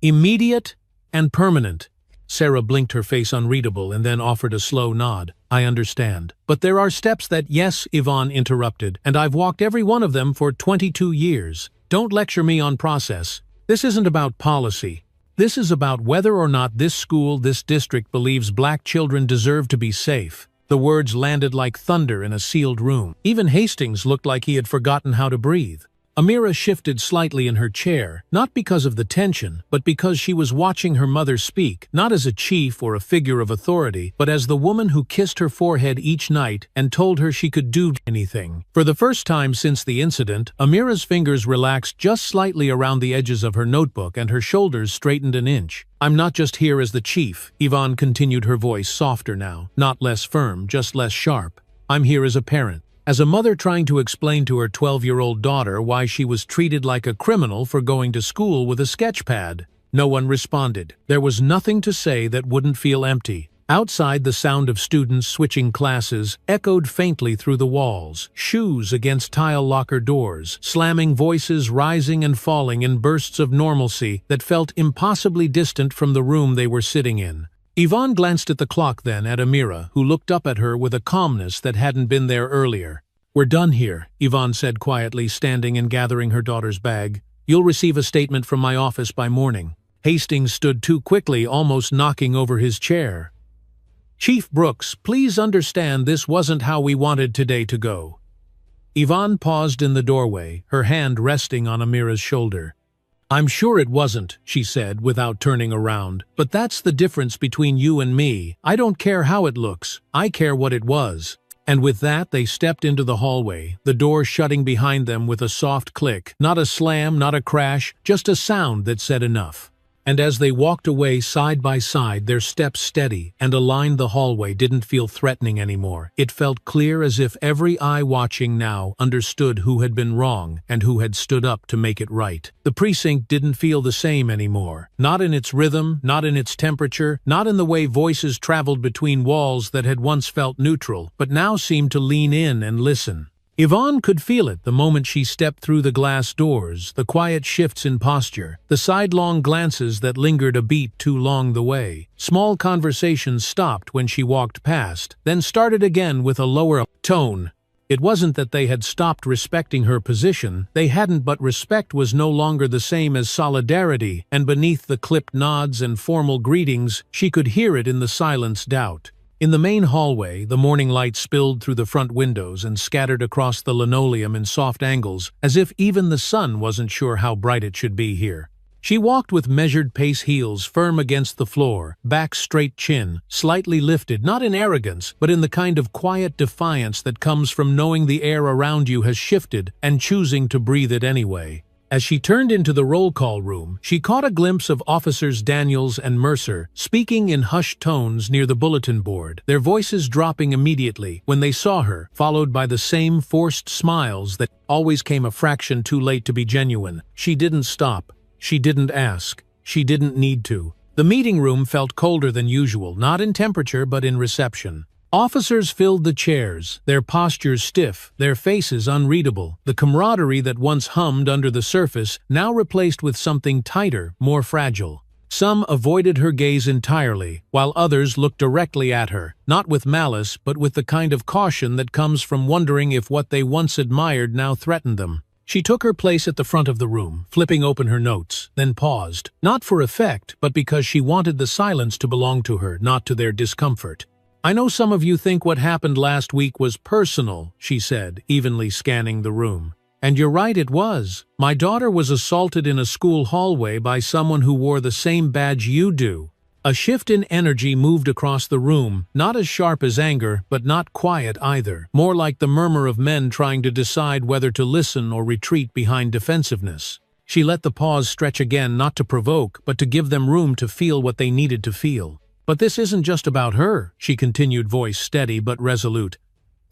Immediate and permanent." Sarah blinked, her face unreadable, and then offered a slow nod. "I understand. But there are steps that—" "Yes," Ivan interrupted, "and I've walked every one of them for 22 years. Don't lecture me on process. This isn't about policy. This is about whether or not this school, this district, believes black children deserve to be safe." The words landed like thunder in a sealed room. Even Hastings looked like he had forgotten how to breathe. Amira shifted slightly in her chair, not because of the tension, but because she was watching her mother speak, not as a chief or a figure of authority, but as the woman who kissed her forehead each night and told her she could do anything. For the first time since the incident, Amira's fingers relaxed just slightly around the edges of her notebook and her shoulders straightened an inch. "I'm not just here as the chief," Yvonne continued, her voice softer now, not less firm, just less sharp. "I'm here as a parent. As a mother trying to explain to her 12-year-old daughter why she was treated like a criminal for going to school with a sketch pad." No one responded. There was nothing to say that wouldn't feel empty. Outside, the sound of students switching classes echoed faintly through the walls, shoes against tile locker doors, slamming voices rising and falling in bursts of normalcy that felt impossibly distant from the room they were sitting in. Yvonne glanced at the clock, then at Amira, who looked up at her with a calmness that hadn't been there earlier. "We're done here," Yvonne said quietly, standing and gathering her daughter's bag. "You'll receive a statement from my office by morning." Hastings stood too quickly, almost knocking over his chair. "Chief Brooks, please understand this wasn't how we wanted today to go." Yvonne paused in the doorway, her hand resting on Amira's shoulder. "I'm sure it wasn't," she said, without turning around. "But that's the difference between you and me. I don't care how it looks. I care what it was." And with that, they stepped into the hallway, the door shutting behind them with a soft click. Not a slam, not a crash, just a sound that said enough. And as they walked away side by side, their steps steady and aligned, the hallway didn't feel threatening anymore. It felt clear, as if every eye watching now understood who had been wrong and who had stood up to make it right. The precinct didn't feel the same anymore. Not in its rhythm, not in its temperature, not in the way voices traveled between walls that had once felt neutral, but now seemed to lean in and listen. Yvonne could feel it the moment she stepped through the glass doors, the quiet shifts in posture, the sidelong glances that lingered a beat too long the way. Small conversations stopped when she walked past, then started again with a lower tone. It wasn't that they had stopped respecting her position, they hadn't, but respect was no longer the same as solidarity, and beneath the clipped nods and formal greetings, she could hear it in the silence doubt. In the main hallway, the morning light spilled through the front windows and scattered across the linoleum in soft angles, as if even the sun wasn't sure how bright it should be here. She walked with measured pace, heels firm against the floor, back straight, chin slightly lifted, not in arrogance, but in the kind of quiet defiance that comes from knowing the air around you has shifted and choosing to breathe it anyway. As she turned into the roll call room, she caught a glimpse of Officers Daniels and Mercer speaking in hushed tones near the bulletin board, their voices dropping immediately when they saw her, followed by the same forced smiles that always came a fraction too late to be genuine. She didn't stop. She didn't ask. She didn't need to. The meeting room felt colder than usual, not in temperature but in reception. Officers filled the chairs, their postures stiff, their faces unreadable. The camaraderie that once hummed under the surface now replaced with something tighter, more fragile. Some avoided her gaze entirely, while others looked directly at her, not with malice but with the kind of caution that comes from wondering if what they once admired now threatened them. She took her place at the front of the room, flipping open her notes, then paused, not for effect, but because she wanted the silence to belong to her, not to their discomfort. "I know some of you think what happened last week was personal," she said, evenly scanning the room. "And you're right, it was. My daughter was assaulted in a school hallway by someone who wore the same badge you do." A shift in energy moved across the room, not as sharp as anger, but not quiet either, more like the murmur of men trying to decide whether to listen or retreat behind defensiveness. She let the pause stretch again, not to provoke, but to give them room to feel what they needed to feel. "But this isn't just about her," she continued, voice steady but resolute.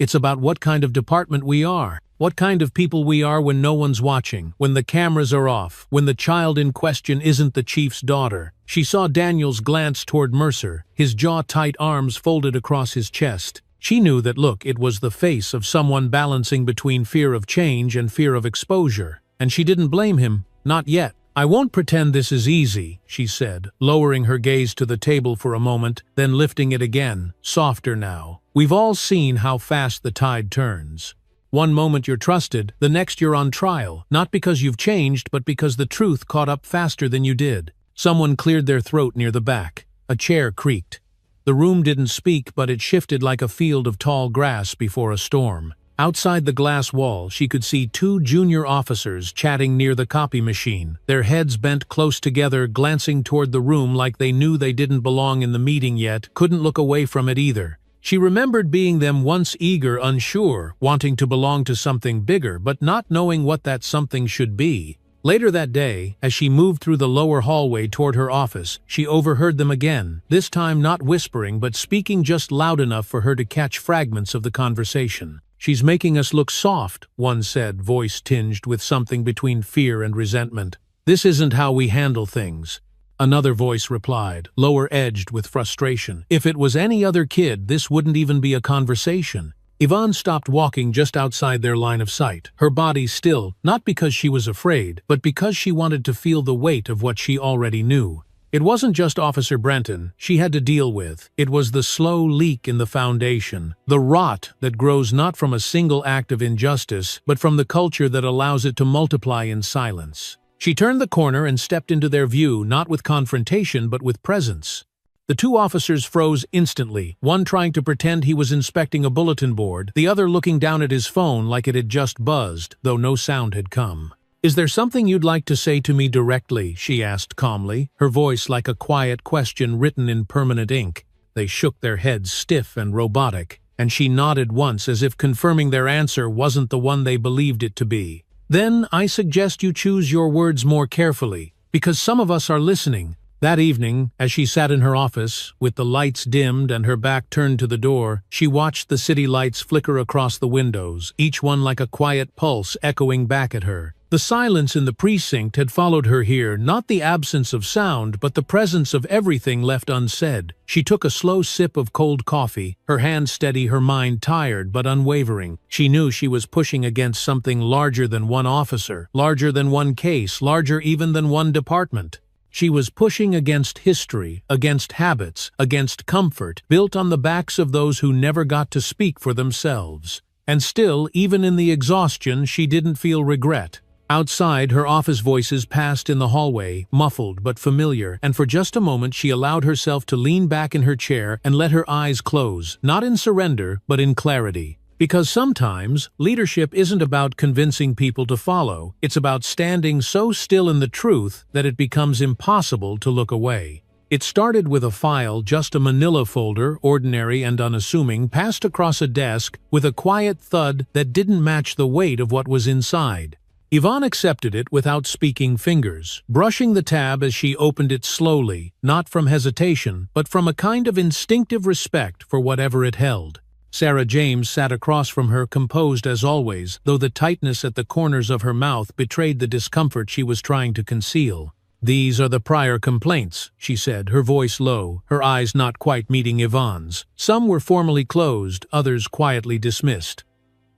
"It's about what kind of department we are. What kind of people we are when no one's watching, when the cameras are off, when the child in question isn't the chief's daughter. She saw Daniel's glance toward Mercer, his jaw-tight arms folded across his chest. She knew that look, it was the face of someone balancing between fear of change and fear of exposure. And she didn't blame him, not yet. "I won't pretend this is easy," she said, lowering her gaze to the table for a moment, then lifting it again, softer now. "We've all seen how fast the tide turns. One moment you're trusted, the next you're on trial, not because you've changed, but because the truth caught up faster than you did." Someone cleared their throat near the back. A chair creaked. The room didn't speak, but it shifted like a field of tall grass before a storm. Outside the glass wall, she could see two junior officers chatting near the copy machine, their heads bent close together, glancing toward the room like they knew they didn't belong in the meeting yet, couldn't look away from it either. She remembered being them once, eager, unsure, wanting to belong to something bigger, but not knowing what that something should be. Later that day, as she moved through the lower hallway toward her office, she overheard them again, this time not whispering but speaking just loud enough for her to catch fragments of the conversation. "She's making us look soft," one said, voice tinged with something between fear and resentment. "This isn't how we handle things." Another voice replied, lower-edged with frustration. "If it was any other kid, this wouldn't even be a conversation." Yvonne stopped walking just outside their line of sight, her body still, not because she was afraid, but because she wanted to feel the weight of what she already knew. It wasn't just Officer Brenton she had to deal with. It was the slow leak in the foundation, the rot that grows not from a single act of injustice, but from the culture that allows it to multiply in silence. She turned the corner and stepped into their view, not with confrontation but with presence. The two officers froze instantly, one trying to pretend he was inspecting a bulletin board, the other looking down at his phone like it had just buzzed, though no sound had come. "Is there something you'd like to say to me directly?" she asked calmly, her voice like a quiet question written in permanent ink. They shook their heads stiff and robotic, and she nodded once as if confirming their answer wasn't the one they believed it to be. "Then I suggest you choose your words more carefully, because some of us are listening." That evening, as she sat in her office, with the lights dimmed and her back turned to the door, she watched the city lights flicker across the windows, each one like a quiet pulse echoing back at her. The silence in the precinct had followed her here, not the absence of sound, but the presence of everything left unsaid. She took a slow sip of cold coffee, her hand steady, her mind tired but unwavering. She knew she was pushing against something larger than one officer, larger than one case, larger even than one department. She was pushing against history, against habits, against comfort, built on the backs of those who never got to speak for themselves. And still, even in the exhaustion, she didn't feel regret. Outside, her office voices passed in the hallway, muffled but familiar, and for just a moment she allowed herself to lean back in her chair and let her eyes close, not in surrender, but in clarity. Because sometimes, leadership isn't about convincing people to follow, it's about standing so still in the truth that it becomes impossible to look away. It started with a file, just a manila folder, ordinary and unassuming, passed across a desk with a quiet thud that didn't match the weight of what was inside. Yvonne accepted it without speaking fingers, brushing the tab as she opened it slowly, not from hesitation, but from a kind of instinctive respect for whatever it held. Sarah James sat across from her, composed as always, though the tightness at the corners of her mouth betrayed the discomfort she was trying to conceal. "These are the prior complaints," she said, her voice low, her eyes not quite meeting Yvonne's. Some were formally closed, others quietly dismissed.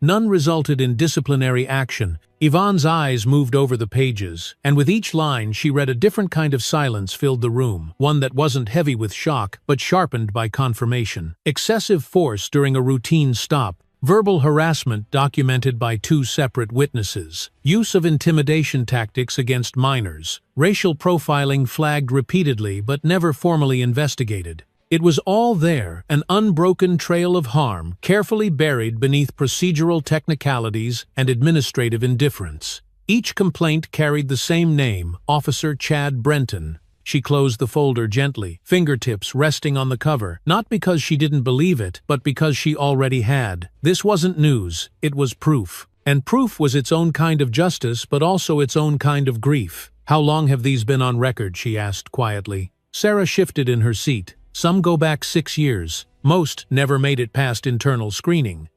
None resulted in disciplinary action. Yvonne's eyes moved over the pages, and with each line she read a different kind of silence filled the room, one that wasn't heavy with shock, but sharpened by confirmation. Excessive force during a routine stop, verbal harassment documented by 2 separate witnesses, use of intimidation tactics against minors, racial profiling flagged repeatedly but never formally investigated. It was all there, an unbroken trail of harm, carefully buried beneath procedural technicalities and administrative indifference. Each complaint carried the same name, Officer Chad Brenton. She closed the folder gently, fingertips resting on the cover, not because she didn't believe it, but because she already had. This wasn't news, it was proof. And proof was its own kind of justice, but also its own kind of grief. "How long have these been on record?" she asked quietly. Sarah shifted in her seat. "Some go back 6 years. Most never made it past internal screening."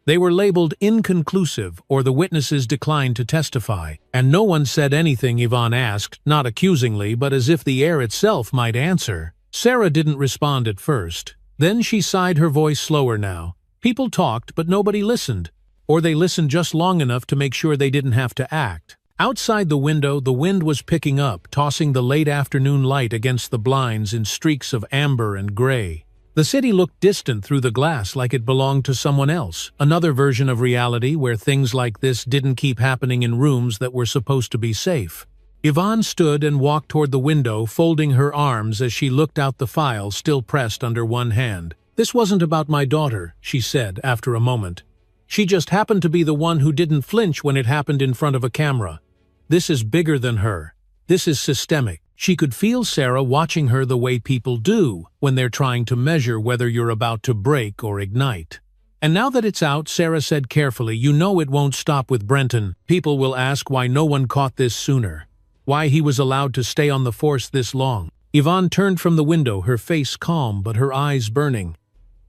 They were labeled inconclusive or the witnesses declined to testify, and no one said anything. Yvonne asked, not accusingly but as if the air itself might answer. Sarah didn't respond at first. Then she sighed, her voice slower now. People talked, but nobody listened. Or they listened just long enough to make sure they didn't have to act. Outside the window, the wind was picking up, tossing the late afternoon light against the blinds in streaks of amber and gray. The city looked distant through the glass, like it belonged to someone else, another version of reality where things like this didn't keep happening in rooms that were supposed to be safe. Yvonne stood and walked toward the window, folding her arms as she looked out, the file still pressed under one hand. "This wasn't about my daughter," she said after a moment. "She just happened to be the one who didn't flinch when it happened in front of a camera. This is bigger than her. This is systemic." She could feel Sarah watching her the way people do when they're trying to measure whether you're about to break or ignite. "And now that it's out," Sarah said carefully, "you know it won't stop with Brenton. People will ask why no one caught this sooner. Why he was allowed to stay on the force this long." Yvonne turned from the window, her face calm but her eyes burning.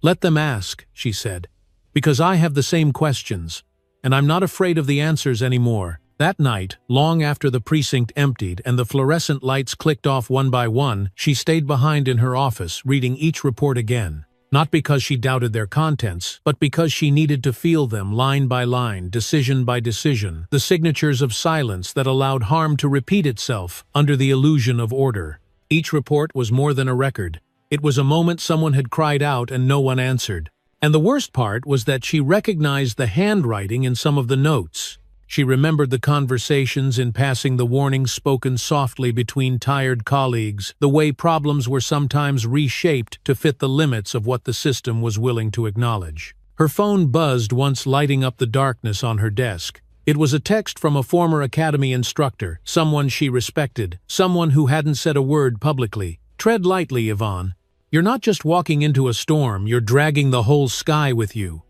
"Let them ask," she said, "because I have the same questions, and I'm not afraid of the answers anymore." That night, long after the precinct emptied and the fluorescent lights clicked off one by one, she stayed behind in her office, reading each report again. Not because she doubted their contents, but because she needed to feel them line by line, decision by decision, the signatures of silence that allowed harm to repeat itself under the illusion of order. Each report was more than a record. It was a moment someone had cried out and no one answered. And the worst part was that she recognized the handwriting in some of the notes. She remembered the conversations in passing, the warnings spoken softly between tired colleagues, the way problems were sometimes reshaped to fit the limits of what the system was willing to acknowledge. Her phone buzzed once, lighting up the darkness on her desk. It was a text from a former academy instructor, someone she respected, someone who hadn't said a word publicly. "Tread lightly, Yvonne. You're not just walking into a storm, you're dragging the whole sky with you."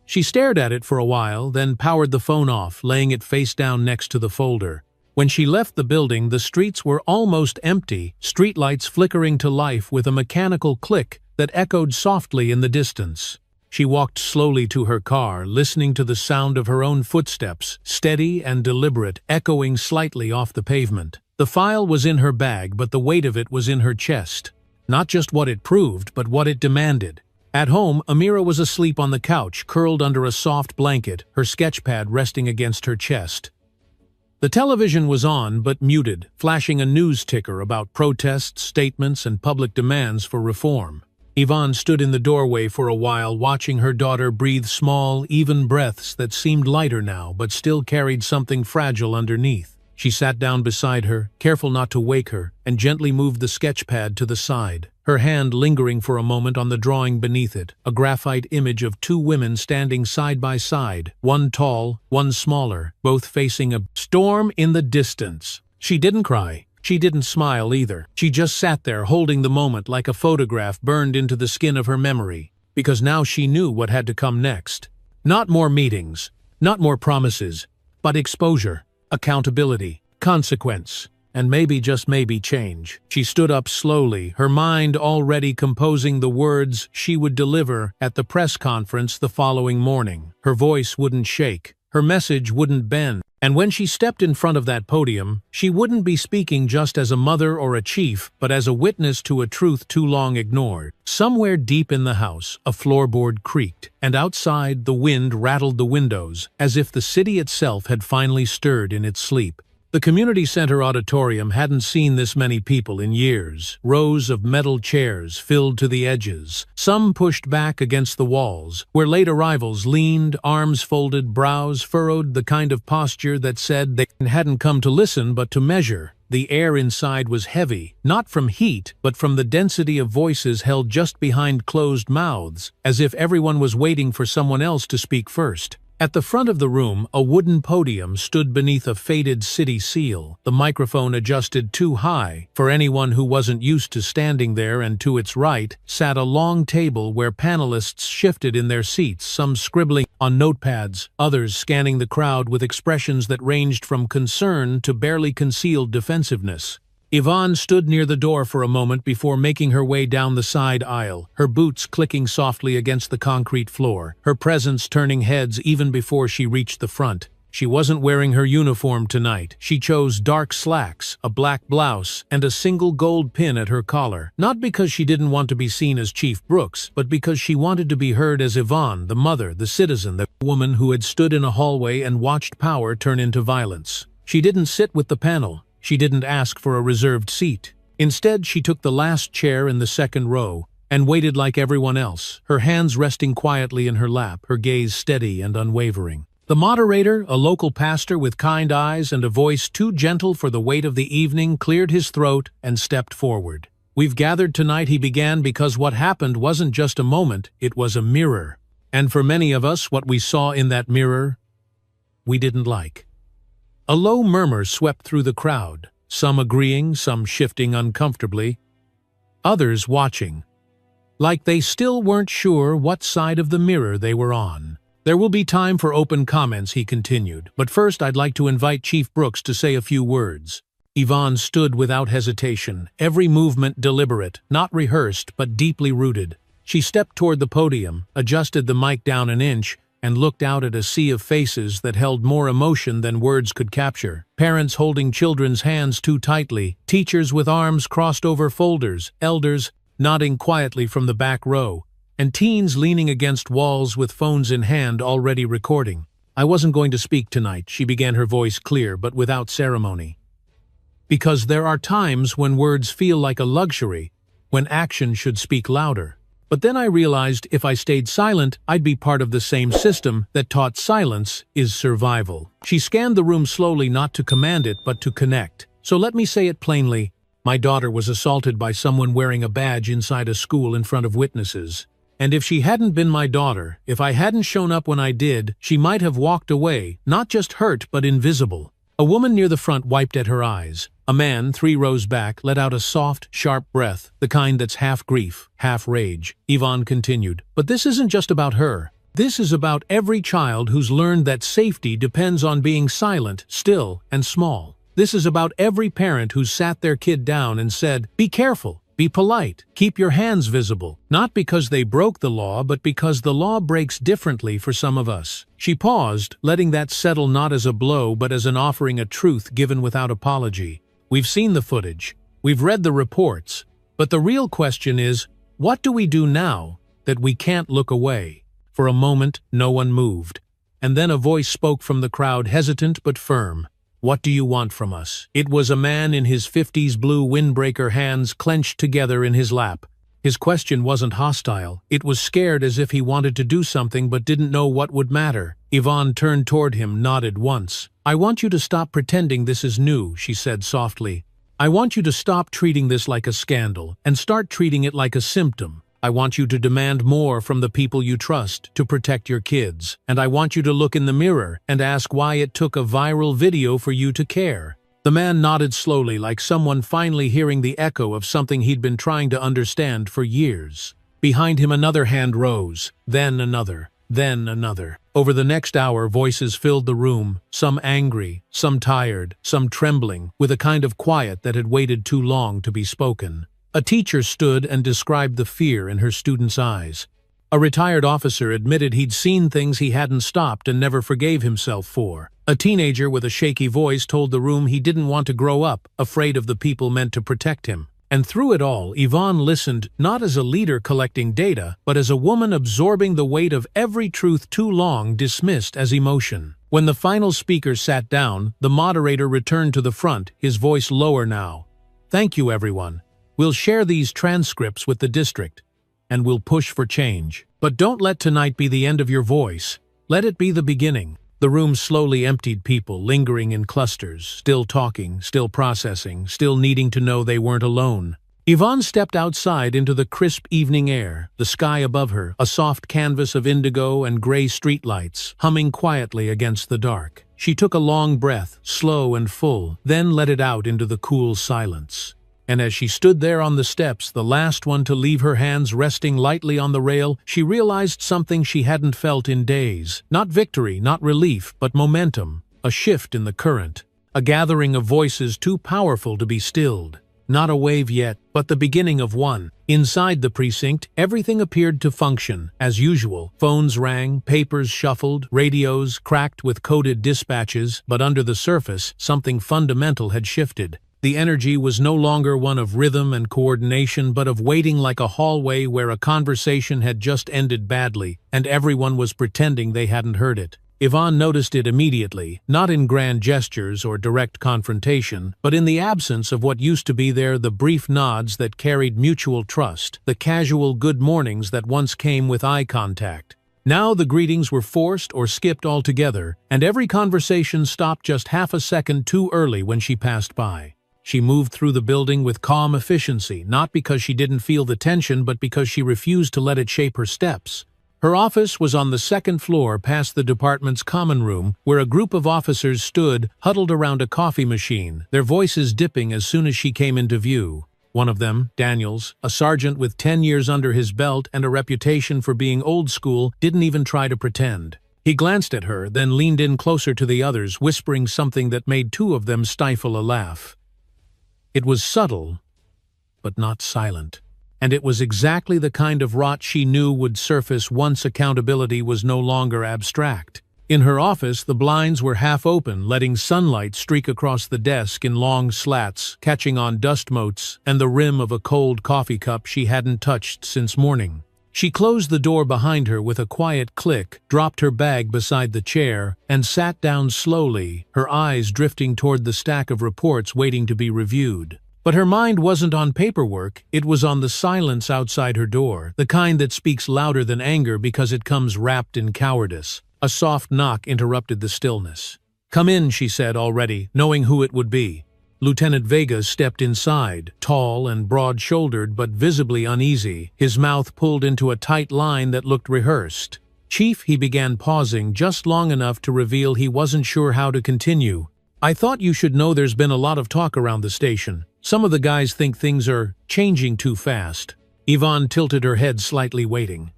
She stared at it for a while, then powered the phone off, laying it face down next to the folder. When she left the building, the streets were almost empty, streetlights flickering to life with a mechanical click that echoed softly in the distance. She walked slowly to her car, listening to the sound of her own footsteps, steady and deliberate, echoing slightly off the pavement. The file was in her bag, but the weight of it was in her chest. Not just what it proved, but what it demanded. At home, Amira was asleep on the couch, curled under a soft blanket, her sketchpad resting against her chest. The television was on, but muted, flashing a news ticker about protests, statements, and public demands for reform. Yvonne stood in the doorway for a while, watching her daughter breathe small, even breaths that seemed lighter now, but still carried something fragile underneath. She sat down beside her, careful not to wake her, and gently moved the sketchpad to the side, her hand lingering for a moment on the drawing beneath it, a graphite image of two women standing side by side, one tall, one smaller, both facing a storm in the distance. She didn't cry. She didn't smile either. She just sat there, holding the moment like a photograph burned into the skin of her memory, because now she knew what had to come next. Not more meetings, not more promises, but exposure, accountability, consequence, and maybe, just maybe, change. She stood up slowly, her mind already composing the words she would deliver at the press conference the following morning. Her voice wouldn't shake, her message wouldn't bend, and when she stepped in front of that podium, she wouldn't be speaking just as a mother or a chief, but as a witness to a truth too long ignored. Somewhere deep in the house, a floorboard creaked, and outside the wind rattled the windows, as if the city itself had finally stirred in its sleep. The community center auditorium hadn't seen this many people in years. Rows of metal chairs filled to the edges, some pushed back against the walls, where late arrivals leaned, arms folded, brows furrowed, the kind of posture that said they hadn't come to listen but to measure. The air inside was heavy, not from heat, but from the density of voices held just behind closed mouths, as if everyone was waiting for someone else to speak first. At the front of the room, a wooden podium stood beneath a faded city seal, the microphone adjusted too high for anyone who wasn't used to standing there, and to its right sat a long table where panelists shifted in their seats, some scribbling on notepads, others scanning the crowd with expressions that ranged from concern to barely concealed defensiveness. Yvonne stood near the door for a moment before making her way down the side aisle, her boots clicking softly against the concrete floor, her presence turning heads even before she reached the front. She wasn't wearing her uniform tonight. She chose dark slacks, a black blouse, and a single gold pin at her collar. Not because she didn't want to be seen as Chief Brooks, but because she wanted to be heard as Yvonne, the mother, the citizen, the woman who had stood in a hallway and watched power turn into violence. She didn't sit with the panel. She didn't ask for a reserved seat. Instead, she took the last chair in the second row and waited like everyone else, her hands resting quietly in her lap, her gaze steady and unwavering. The moderator, a local pastor with kind eyes and a voice too gentle for the weight of the evening, cleared his throat and stepped forward. "We've gathered tonight," he began, "because what happened wasn't just a moment, it was a mirror. And for many of us, what we saw in that mirror, we didn't like." A low murmur swept through the crowd, some agreeing, some shifting uncomfortably, others watching, like they still weren't sure what side of the mirror they were on. "There will be time for open comments," he continued, "but first I'd like to invite Chief Brooks to say a few words." Yvonne stood without hesitation, every movement deliberate, not rehearsed but deeply rooted. She stepped toward the podium, adjusted the mic down an inch, and looked out at a sea of faces that held more emotion than words could capture. Parents holding children's hands too tightly, teachers with arms crossed over folders, elders nodding quietly from the back row, and teens leaning against walls with phones in hand already recording. "I wasn't going to speak tonight," she began, her voice clear but without ceremony. "Because there are times when words feel like a luxury, when action should speak louder. But then I realized if I stayed silent, I'd be part of the same system that taught silence is survival." She scanned the room slowly, not to command it, but to connect. "So let me say it plainly. My daughter was assaulted by someone wearing a badge inside a school in front of witnesses. And if she hadn't been my daughter, if I hadn't shown up when I did, she might have walked away, not just hurt but invisible." A woman near the front wiped at her eyes. A man, 3 rows back, let out a soft, sharp breath, the kind that's half grief, half rage. Yvonne continued, "But this isn't just about her. This is about every child who's learned that safety depends on being silent, still, and small. This is about every parent who's sat their kid down and said, 'Be careful. Be polite. Keep your hands visible,' not because they broke the law, but because the law breaks differently for some of us." She paused, letting that settle not as a blow but as an offering a truth given without apology. "We've seen the footage. We've read the reports. But the real question is, what do we do now that we can't look away?" For a moment, no one moved. And then a voice spoke from the crowd, hesitant but firm. "What do you want from us?" It was a man in his 50s, blue windbreaker, hands clenched together in his lap. His question wasn't hostile. It was scared, as if he wanted to do something but didn't know what would matter. Yvonne turned toward him, nodded once. "I want you to stop pretending this is new," she said softly. "I want you to stop treating this like a scandal and start treating it like a symptom. I want you to demand more from the people you trust to protect your kids. And I want you to look in the mirror and ask why it took a viral video for you to care." The man nodded slowly, like someone finally hearing the echo of something he'd been trying to understand for years. Behind him another hand rose, then another, then another. Over the next hour, voices filled the room, some angry, some tired, some trembling, with a kind of quiet that had waited too long to be spoken. A teacher stood and described the fear in her students' eyes. A retired officer admitted he'd seen things he hadn't stopped and never forgave himself for. A teenager with a shaky voice told the room he didn't want to grow up, afraid of the people meant to protect him. And through it all, Yvonne listened, not as a leader collecting data, but as a woman absorbing the weight of every truth too long dismissed as emotion. When the final speaker sat down, the moderator returned to the front, his voice lower now. "Thank you, everyone. We'll share these transcripts with the district, and we'll push for change. But don't let tonight be the end of your voice. Let it be the beginning." The room slowly emptied, people lingering in clusters, still talking, still processing, still needing to know they weren't alone. Yvonne stepped outside into the crisp evening air, the sky above her, a soft canvas of indigo and gray streetlights, humming quietly against the dark. She took a long breath, slow and full, then let it out into the cool silence. And as she stood there on the steps, the last one to leave her hands resting lightly on the rail, she realized something she hadn't felt in days. Not victory, not relief, but momentum, a shift in the current, a gathering of voices too powerful to be stilled. Not a wave yet, but the beginning of one. Inside the precinct, everything appeared to function, as usual. Phones rang, papers shuffled, radios cracked with coded dispatches, but under the surface, something fundamental had shifted. The energy was no longer one of rhythm and coordination, but of waiting like a hallway where a conversation had just ended badly, and everyone was pretending they hadn't heard it. Yvonne noticed it immediately, not in grand gestures or direct confrontation, but in the absence of what used to be there, the brief nods that carried mutual trust, the casual good mornings that once came with eye contact. Now the greetings were forced or skipped altogether, and every conversation stopped just half a second too early when she passed by. She moved through the building with calm efficiency, not because she didn't feel the tension, but because she refused to let it shape her steps. Her office was on the second floor past the department's common room, where a group of officers stood, huddled around a coffee machine, their voices dipping as soon as she came into view. One of them, Daniels, a sergeant with 10 years under his belt and a reputation for being old school, didn't even try to pretend. He glanced at her, then leaned in closer to the others, whispering something that made two of them stifle a laugh. It was subtle, but not silent. And it was exactly the kind of rot she knew would surface once accountability was no longer abstract. In her office, the blinds were half open, letting sunlight streak across the desk in long slats, catching on dust motes and the rim of a cold coffee cup she hadn't touched since morning. She closed the door behind her with a quiet click, dropped her bag beside the chair, and sat down slowly, her eyes drifting toward the stack of reports waiting to be reviewed. But her mind wasn't on paperwork, it was on the silence outside her door, the kind that speaks louder than anger because it comes wrapped in cowardice. A soft knock interrupted the stillness. "Come in," she said already, knowing who it would be. Lieutenant Vega stepped inside, tall and broad-shouldered but visibly uneasy, his mouth pulled into a tight line that looked rehearsed. "Chief," he began, pausing just long enough to reveal he wasn't sure how to continue. "I thought you should know there's been a lot of talk around the station. Some of the guys think things are changing too fast." Yvonne tilted her head slightly, waiting.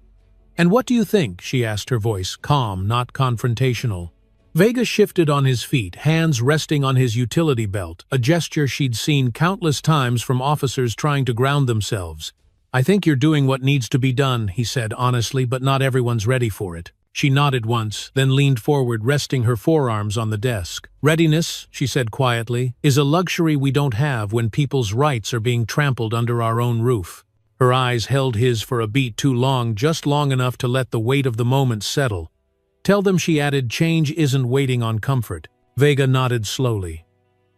"And what do you think?" she asked, her voice calm, not confrontational. Vega shifted on his feet, hands resting on his utility belt, a gesture she'd seen countless times from officers trying to ground themselves. "I think you're doing what needs to be done," he said honestly, "but not everyone's ready for it." She nodded once, then leaned forward, resting her forearms on the desk. "Readiness," she said quietly, "is a luxury we don't have when people's rights are being trampled under our own roof." Her eyes held his for a beat too long, just long enough to let the weight of the moment settle. "Tell them," she added, "change isn't waiting on comfort." Vega nodded slowly.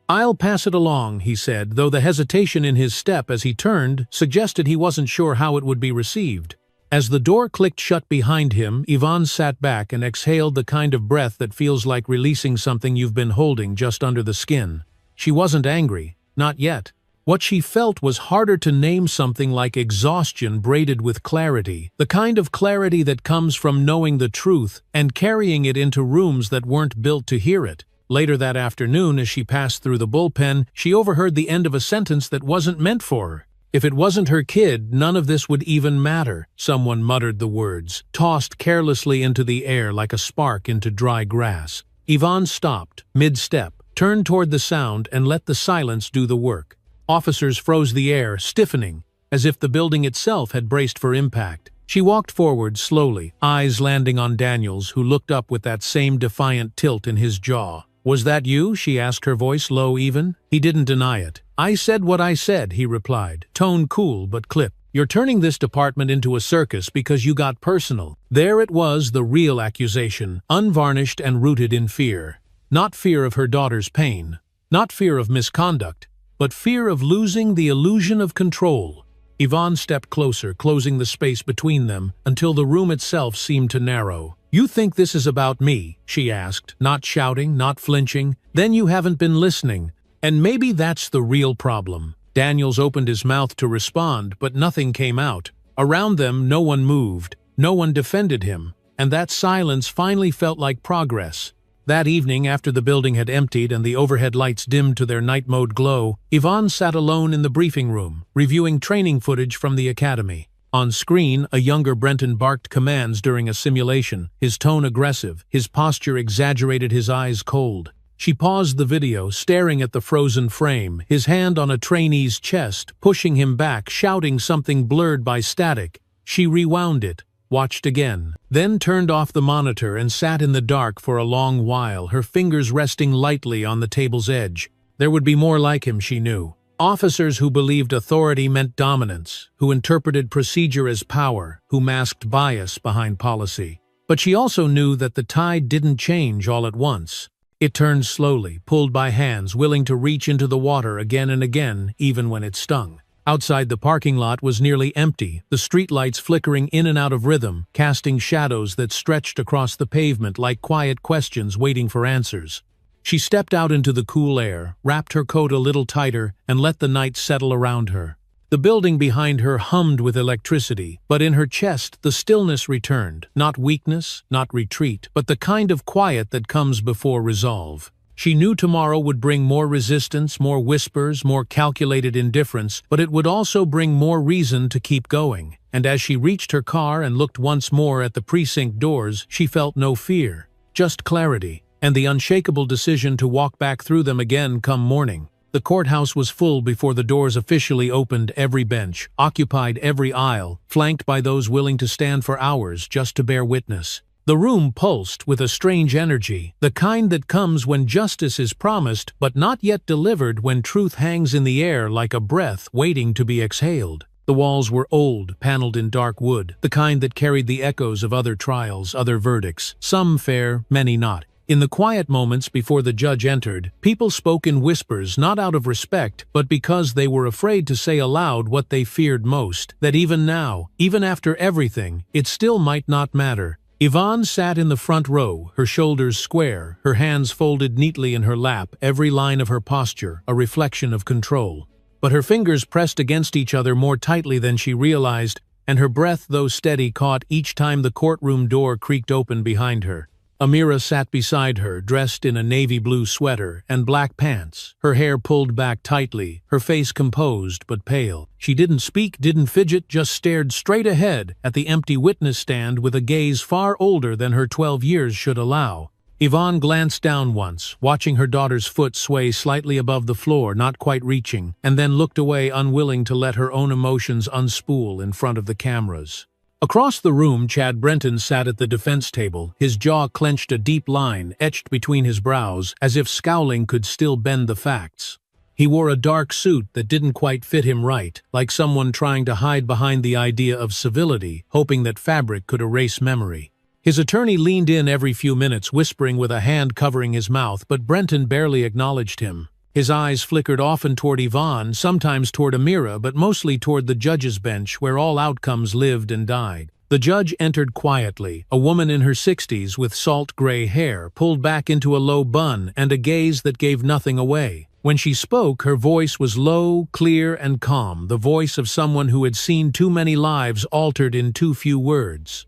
"I'll pass it along," he said, though the hesitation in his step as he turned suggested he wasn't sure how it would be received. As the door clicked shut behind him, Yvonne sat back and exhaled the kind of breath that feels like releasing something you've been holding just under the skin. She wasn't angry, not yet. What she felt was harder to name, something like exhaustion braided with clarity, the kind of clarity that comes from knowing the truth and carrying it into rooms that weren't built to hear it. Later that afternoon, as she passed through the bullpen, she overheard the end of a sentence that wasn't meant for her. "If it wasn't her kid, none of this would even matter," someone muttered the words, tossed carelessly into the air like a spark into dry grass. Yvonne stopped, mid-step, turned toward the sound and let the silence do the work. Officers froze the air, stiffening, as if the building itself had braced for impact. She walked forward slowly, eyes landing on Daniels, who looked up with that same defiant tilt in his jaw. "Was that you?" she asked, her voice low even. He didn't deny it. "I said what I said," he replied, tone cool but clipped. "You're turning this department into a circus because you got personal." There it was, the real accusation, unvarnished and rooted in fear. Not fear of her daughter's pain, not fear of misconduct, but fear of losing the illusion of control. Yvonne stepped closer, closing the space between them until the room itself seemed to narrow. "You think this is about me?" she asked, not shouting, not flinching. "Then you haven't been listening. And maybe that's the real problem." Daniels opened his mouth to respond, but nothing came out. Around them, no one moved, no one defended him, and that silence finally felt like progress. That evening, after the building had emptied and the overhead lights dimmed to their night mode glow, Yvonne sat alone in the briefing room, reviewing training footage from the academy. On screen, a younger Brenton barked commands during a simulation, his tone aggressive, his posture exaggerated, his eyes cold. She paused the video, staring at the frozen frame, his hand on a trainee's chest, pushing him back, shouting something blurred by static. She rewound it, watched again, then turned off the monitor and sat in the dark for a long while, her fingers resting lightly on the table's edge. There would be more like him, she knew. Officers who believed authority meant dominance, who interpreted procedure as power, who masked bias behind policy. But she also knew that the tide didn't change all at once. It turned slowly, pulled by hands willing to reach into the water again and again, even when it stung. Outside the parking lot was nearly empty, the streetlights flickering in and out of rhythm, casting shadows that stretched across the pavement like quiet questions waiting for answers. She stepped out into the cool air, wrapped her coat a little tighter, and let the night settle around her. The building behind her hummed with electricity, but in her chest the stillness returned, not weakness, not retreat, but the kind of quiet that comes before resolve. She knew tomorrow would bring more resistance, more whispers, more calculated indifference, but it would also bring more reason to keep going. And as she reached her car and looked once more at the precinct doors, she felt no fear, just clarity, and the unshakable decision to walk back through them again come morning. The courthouse was full before the doors officially opened, every bench, occupied every aisle, flanked by those willing to stand for hours just to bear witness. The room pulsed with a strange energy, the kind that comes when justice is promised but not yet delivered, when truth hangs in the air like a breath waiting to be exhaled. The walls were old, paneled in dark wood, the kind that carried the echoes of other trials, other verdicts, some fair, many not. In the quiet moments before the judge entered, people spoke in whispers, not out of respect, but because they were afraid to say aloud what they feared most, that even now, even after everything, it still might not matter. Yvonne sat in the front row, her shoulders square, her hands folded neatly in her lap, every line of her posture a reflection of control. But her fingers pressed against each other more tightly than she realized, and her breath, though steady, caught each time the courtroom door creaked open behind her. Amira sat beside her, dressed in a navy blue sweater and black pants, her hair pulled back tightly, her face composed but pale. She didn't speak, didn't fidget, just stared straight ahead at the empty witness stand with a gaze far older than her 12 years should allow. Yvonne glanced down once, watching her daughter's foot sway slightly above the floor, not quite reaching, and then looked away, unwilling to let her own emotions unspool in front of the cameras. Across the room, Chad Brenton sat at the defense table, his jaw clenched, a deep line etched between his brows, as if scowling could still bend the facts. He wore a dark suit that didn't quite fit him right, like someone trying to hide behind the idea of civility, hoping that fabric could erase memory. His attorney leaned in every few minutes, whispering with a hand covering his mouth, but Brenton barely acknowledged him. His eyes flickered often toward Yvonne, sometimes toward Amira, but mostly toward the judge's bench where all outcomes lived and died. The judge entered quietly, a woman in her 60s with salt-gray hair pulled back into a low bun and a gaze that gave nothing away. When she spoke, her voice was low, clear, and calm, the voice of someone who had seen too many lives altered in too few words.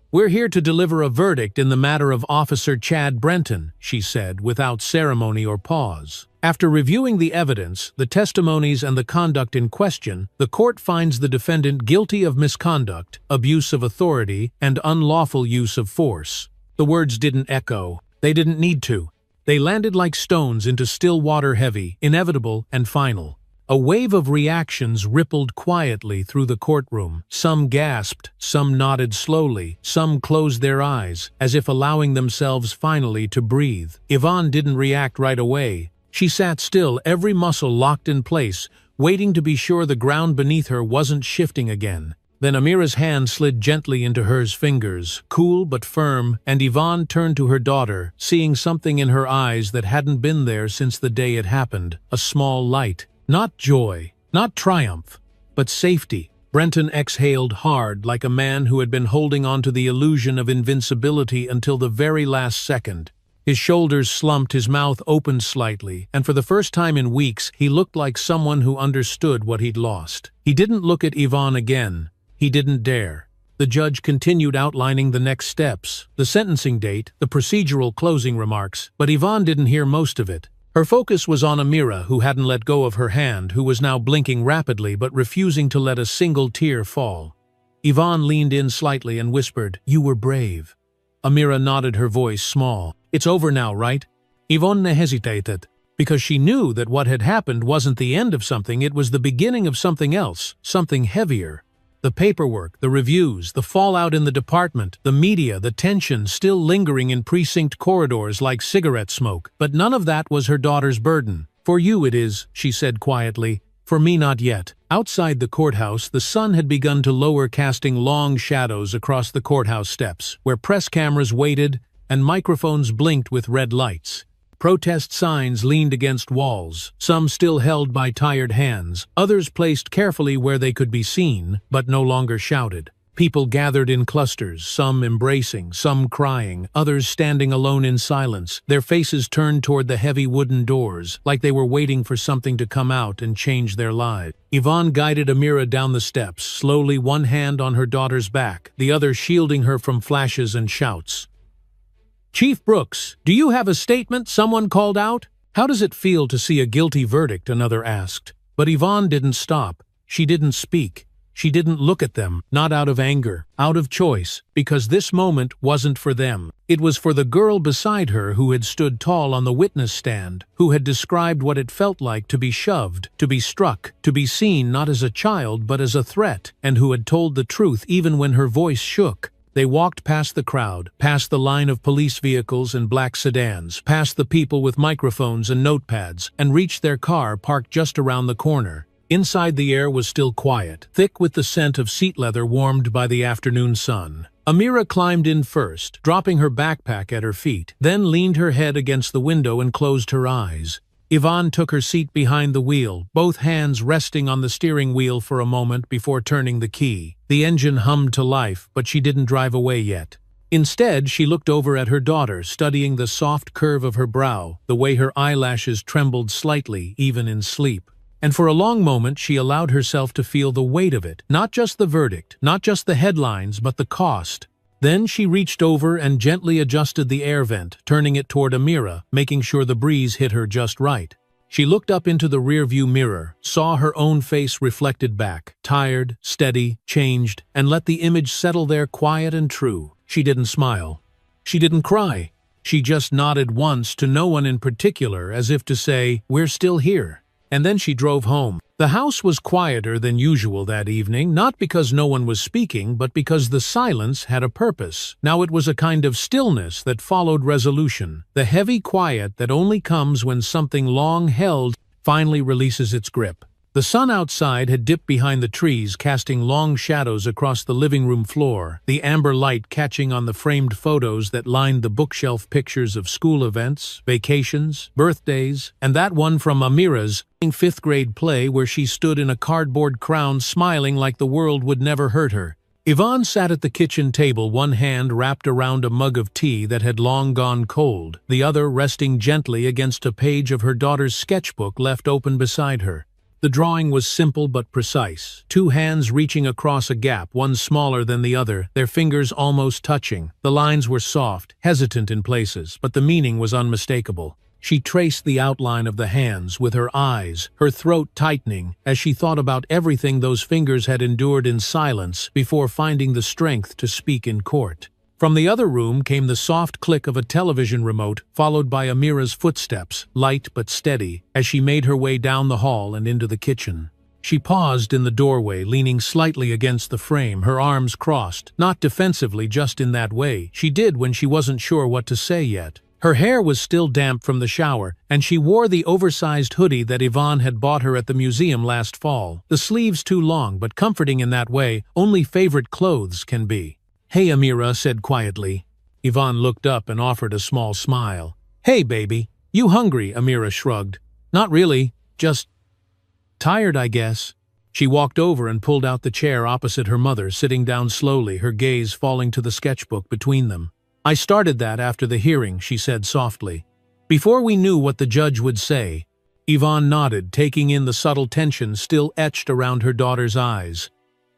"We're here to deliver a verdict in the matter of Officer Chad Brenton," she said, without ceremony or pause. After reviewing the evidence, the testimonies, and the conduct in question, the court finds the defendant guilty of misconduct, abuse of authority, and unlawful use of force. The words didn't echo. They didn't need to. They landed like stones into still water, heavy, inevitable, and final. A wave of reactions rippled quietly through the courtroom. Some gasped, some nodded slowly, some closed their eyes, as if allowing themselves finally to breathe. Yvonne didn't react right away. She sat still, every muscle locked in place, waiting to be sure the ground beneath her wasn't shifting again. Then Amira's hand slid gently into hers, fingers, cool but firm, and Yvonne turned to her daughter, seeing something in her eyes that hadn't been there since the day it happened, a small light. Not joy, not triumph, but safety. Brenton exhaled hard, like a man who had been holding on to the illusion of invincibility until the very last second. His shoulders slumped, his mouth opened slightly, and for the first time in weeks, he looked like someone who understood what he'd lost. He didn't look at Yvonne again. He didn't dare. The judge continued outlining the next steps, the sentencing date, the procedural closing remarks, but Yvonne didn't hear most of it. Her focus was on Amira, who hadn't let go of her hand, who was now blinking rapidly but refusing to let a single tear fall. Yvonne leaned in slightly and whispered, "You were brave." Amira nodded, her voice small. "It's over now, right?" Yvonne hesitated, because she knew that what had happened wasn't the end of something, it was the beginning of something else, something heavier. The paperwork, the reviews, the fallout in the department, the media, the tension still lingering in precinct corridors like cigarette smoke. But none of that was her daughter's burden. "For you it is," she said quietly. "For me not yet." Outside the courthouse, the sun had begun to lower, casting long shadows across the courthouse steps, where press cameras waited and microphones blinked with red lights. Protest signs leaned against walls, some still held by tired hands, others placed carefully where they could be seen, but no longer shouted. People gathered in clusters, some embracing, some crying, others standing alone in silence, their faces turned toward the heavy wooden doors, like they were waiting for something to come out and change their lives. Yvonne guided Amira down the steps, slowly, one hand on her daughter's back, the other shielding her from flashes and shouts. "Chief Brooks, do you have a statement?" someone called out. "How does it feel to see a guilty verdict?" another asked. But Yvonne didn't stop. She didn't speak. She didn't look at them, not out of anger, out of choice, because this moment wasn't for them. It was for the girl beside her who had stood tall on the witness stand, who had described what it felt like to be shoved, to be struck, to be seen not as a child but as a threat, and who had told the truth even when her voice shook. They walked past the crowd, past the line of police vehicles and black sedans, past the people with microphones and notepads, and reached their car parked just around the corner. Inside, the air was still quiet, thick with the scent of seat leather warmed by the afternoon sun. Amira climbed in first, dropping her backpack at her feet, then leaned her head against the window and closed her eyes. Yvonne took her seat behind the wheel, both hands resting on the steering wheel for a moment before turning the key. The engine hummed to life, but she didn't drive away yet. Instead, she looked over at her daughter, studying the soft curve of her brow, the way her eyelashes trembled slightly, even in sleep. And for a long moment, she allowed herself to feel the weight of it, not just the verdict, not just the headlines, but the cost. Then she reached over and gently adjusted the air vent, turning it toward Amira, making sure the breeze hit her just right. She looked up into the rearview mirror, saw her own face reflected back, tired, steady, changed, and let the image settle there quiet and true. She didn't smile. She didn't cry. She just nodded once to no one in particular, as if to say, "We're still here." And then she drove home. The house was quieter than usual that evening, not because no one was speaking, but because the silence had a purpose. Now it was a kind of stillness that followed resolution, the heavy quiet that only comes when something long held finally releases its grip. The sun outside had dipped behind the trees, casting long shadows across the living room floor, the amber light catching on the framed photos that lined the bookshelf, pictures of school events, vacations, birthdays, and that one from Amira's fifth-grade play where she stood in a cardboard crown smiling like the world would never hurt her. Yvonne sat at the kitchen table, one hand wrapped around a mug of tea that had long gone cold, the other resting gently against a page of her daughter's sketchbook left open beside her. The drawing was simple but precise, two hands reaching across a gap, one smaller than the other, their fingers almost touching. The lines were soft, hesitant in places, but the meaning was unmistakable. She traced the outline of the hands with her eyes, her throat tightening, as she thought about everything those fingers had endured in silence before finding the strength to speak in court. From the other room came the soft click of a television remote, followed by Amira's footsteps, light but steady, as she made her way down the hall and into the kitchen. She paused in the doorway, leaning slightly against the frame, her arms crossed, not defensively, just in that way she did when she wasn't sure what to say yet. Her hair was still damp from the shower, and she wore the oversized hoodie that Yvonne had bought her at the museum last fall, the sleeves too long but comforting in that way only favorite clothes can be. "Hey," Amira said quietly. Yvonne looked up and offered a small smile. "Hey, baby. You hungry?" Amira shrugged. "Not really. Just tired, I guess." She walked over and pulled out the chair opposite her mother, sitting down slowly, her gaze falling to the sketchbook between them. "I started that after the hearing," she said softly. "Before we knew what the judge would say." Yvonne nodded, taking in the subtle tension still etched around her daughter's eyes.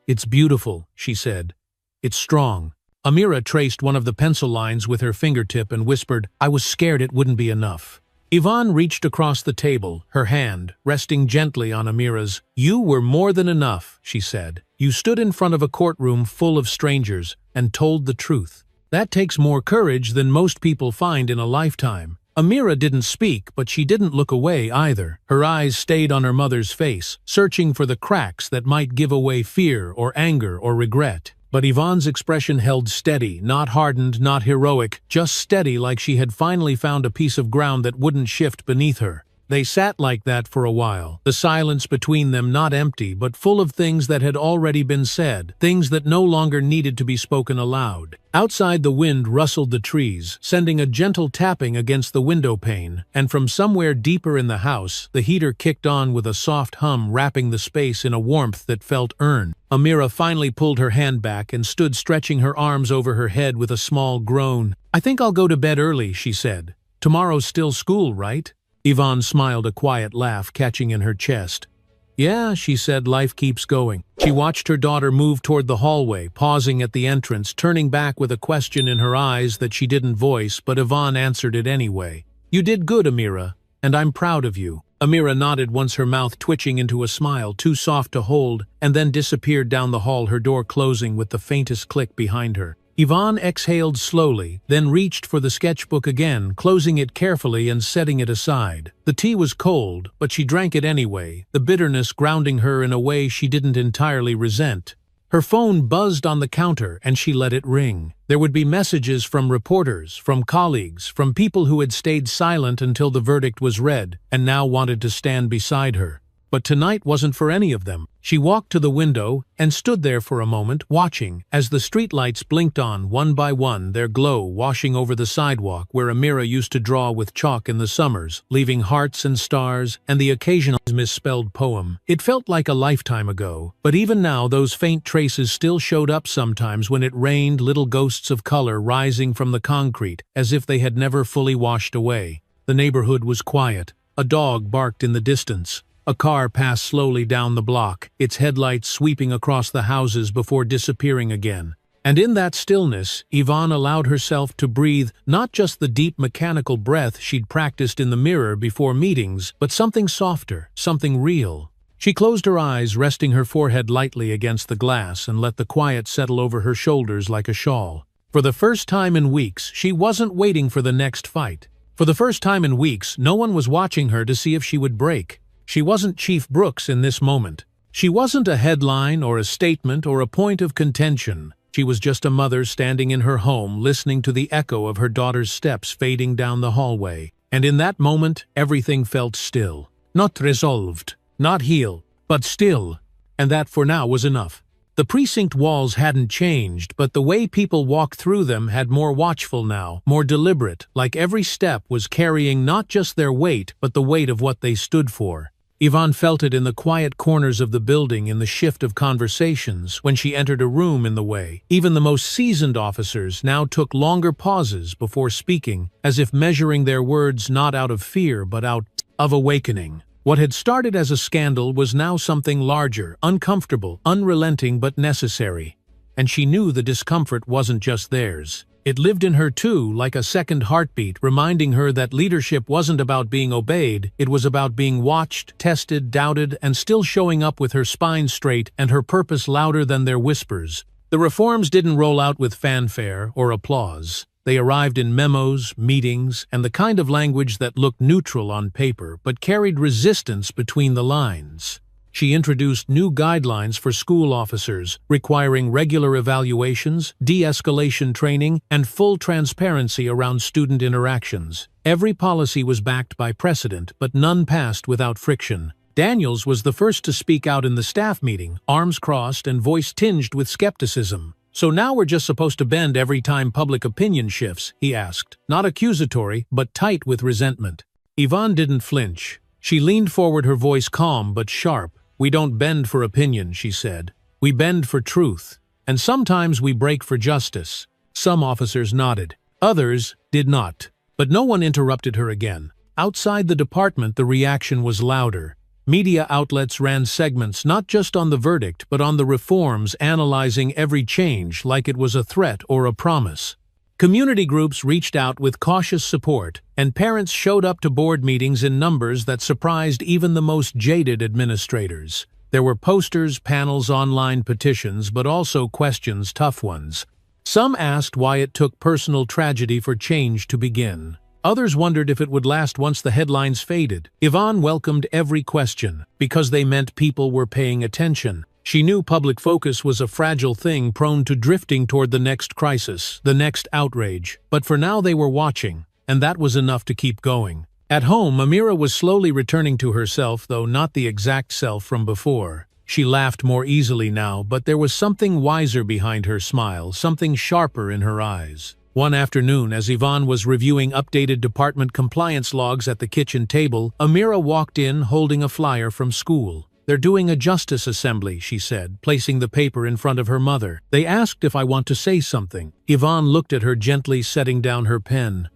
"It's beautiful," she said. "It's strong." Amira traced one of the pencil lines with her fingertip and whispered, "I was scared it wouldn't be enough." Yvonne reached across the table, her hand resting gently on Amira's. "You were more than enough," she said. "You stood in front of a courtroom full of strangers and told the truth. That takes more courage than most people find in a lifetime." Amira didn't speak, but she didn't look away either. Her eyes stayed on her mother's face, searching for the cracks that might give away fear or anger or regret. But Yvonne's expression held steady, not hardened, not heroic, just steady, like she had finally found a piece of ground that wouldn't shift beneath her. They sat like that for a while, the silence between them not empty but full of things that had already been said, things that no longer needed to be spoken aloud. Outside, the wind rustled the trees, sending a gentle tapping against the window pane, and from somewhere deeper in the house, the heater kicked on with a soft hum, wrapping the space in a warmth that felt earned. Amira finally pulled her hand back and stood stretching her arms over her head with a small groan. "I think I'll go to bed early," she said. "Tomorrow's still school, right?" Yvonne smiled, a quiet laugh catching in her chest. "Yeah," she said, "life keeps going." She watched her daughter move toward the hallway, pausing at the entrance, turning back with a question in her eyes that she didn't voice, but Yvonne answered it anyway. "You did good, Amira, and I'm proud of you." Amira nodded, once her mouth twitching into a smile too soft to hold, and then disappeared down the hall, her door closing with the faintest click behind her. Yvonne exhaled slowly, then reached for the sketchbook again, closing it carefully and setting it aside. The tea was cold, but she drank it anyway, the bitterness grounding her in a way she didn't entirely resent. Her phone buzzed on the counter, and she let it ring. There would be messages from reporters, from colleagues, from people who had stayed silent until the verdict was read, and now wanted to stand beside her. But tonight wasn't for any of them. She walked to the window and stood there for a moment, watching, as the streetlights blinked on one by one, their glow washing over the sidewalk where Amira used to draw with chalk in the summers, leaving hearts and stars and the occasional misspelled poem. It felt like a lifetime ago, but even now those faint traces still showed up sometimes when it rained, little ghosts of color rising from the concrete, as if they had never fully washed away. The neighborhood was quiet. A dog barked in the distance. A car passed slowly down the block, its headlights sweeping across the houses before disappearing again. And in that stillness, Yvonne allowed herself to breathe not just the deep mechanical breath she'd practiced in the mirror before meetings, but something softer, something real. She closed her eyes, resting her forehead lightly against the glass, and let the quiet settle over her shoulders like a shawl. For the first time in weeks, she wasn't waiting for the next fight. For the first time in weeks, no one was watching her to see if she would break. She wasn't Chief Brooks in this moment. She wasn't a headline or a statement or a point of contention. She was just a mother standing in her home, listening to the echo of her daughter's steps fading down the hallway. And in that moment, everything felt still. Not resolved, not healed, but still. And that for now was enough. The precinct walls hadn't changed, but the way people walked through them had more watchful now, more deliberate, like every step was carrying not just their weight, but the weight of what they stood for. Yvonne felt it in the quiet corners of the building, in the shift of conversations, when she entered a room in the way. Even the most seasoned officers now took longer pauses before speaking, as if measuring their words not out of fear but out of awakening. What had started as a scandal was now something larger, uncomfortable, unrelenting but necessary. And she knew the discomfort wasn't just theirs. It lived in her too, like a second heartbeat, reminding her that leadership wasn't about being obeyed, it was about being watched, tested, doubted, and still showing up with her spine straight and her purpose louder than their whispers. The reforms didn't roll out with fanfare or applause. They arrived in memos, meetings, and the kind of language that looked neutral on paper but carried resistance between the lines. She introduced new guidelines for school officers, requiring regular evaluations, de-escalation training, and full transparency around student interactions. Every policy was backed by precedent, but none passed without friction. Daniels was the first to speak out in the staff meeting, arms crossed and voice tinged with skepticism. "So now we're just supposed to bend every time public opinion shifts?" he asked, not accusatory, but tight with resentment. Yvonne didn't flinch. She leaned forward, her voice calm but sharp. "We don't bend for opinion," she said. "We bend for truth. And sometimes we break for justice." Some officers nodded. Others did not. But no one interrupted her again. Outside the department, the reaction was louder. Media outlets ran segments not just on the verdict, but on the reforms, analyzing every change like it was a threat or a promise. Community groups reached out with cautious support, and parents showed up to board meetings in numbers that surprised even the most jaded administrators. There were posters, panels, online petitions, but also questions, tough ones. Some asked why it took personal tragedy for change to begin. Others wondered if it would last once the headlines faded. Yvonne welcomed every question, because they meant people were paying attention. She knew public focus was a fragile thing prone to drifting toward the next crisis, the next outrage. But for now they were watching, and that was enough to keep going. At home, Amira was slowly returning to herself, though not the exact self from before. She laughed more easily now, but there was something wiser behind her smile, something sharper in her eyes. One afternoon, as Yvonne was reviewing updated department compliance logs at the kitchen table, Amira walked in holding a flyer from school. "They're doing a justice assembly," she said, placing the paper in front of her mother. "They asked if I want to say something." Yvonne looked at her gently, setting down her pen.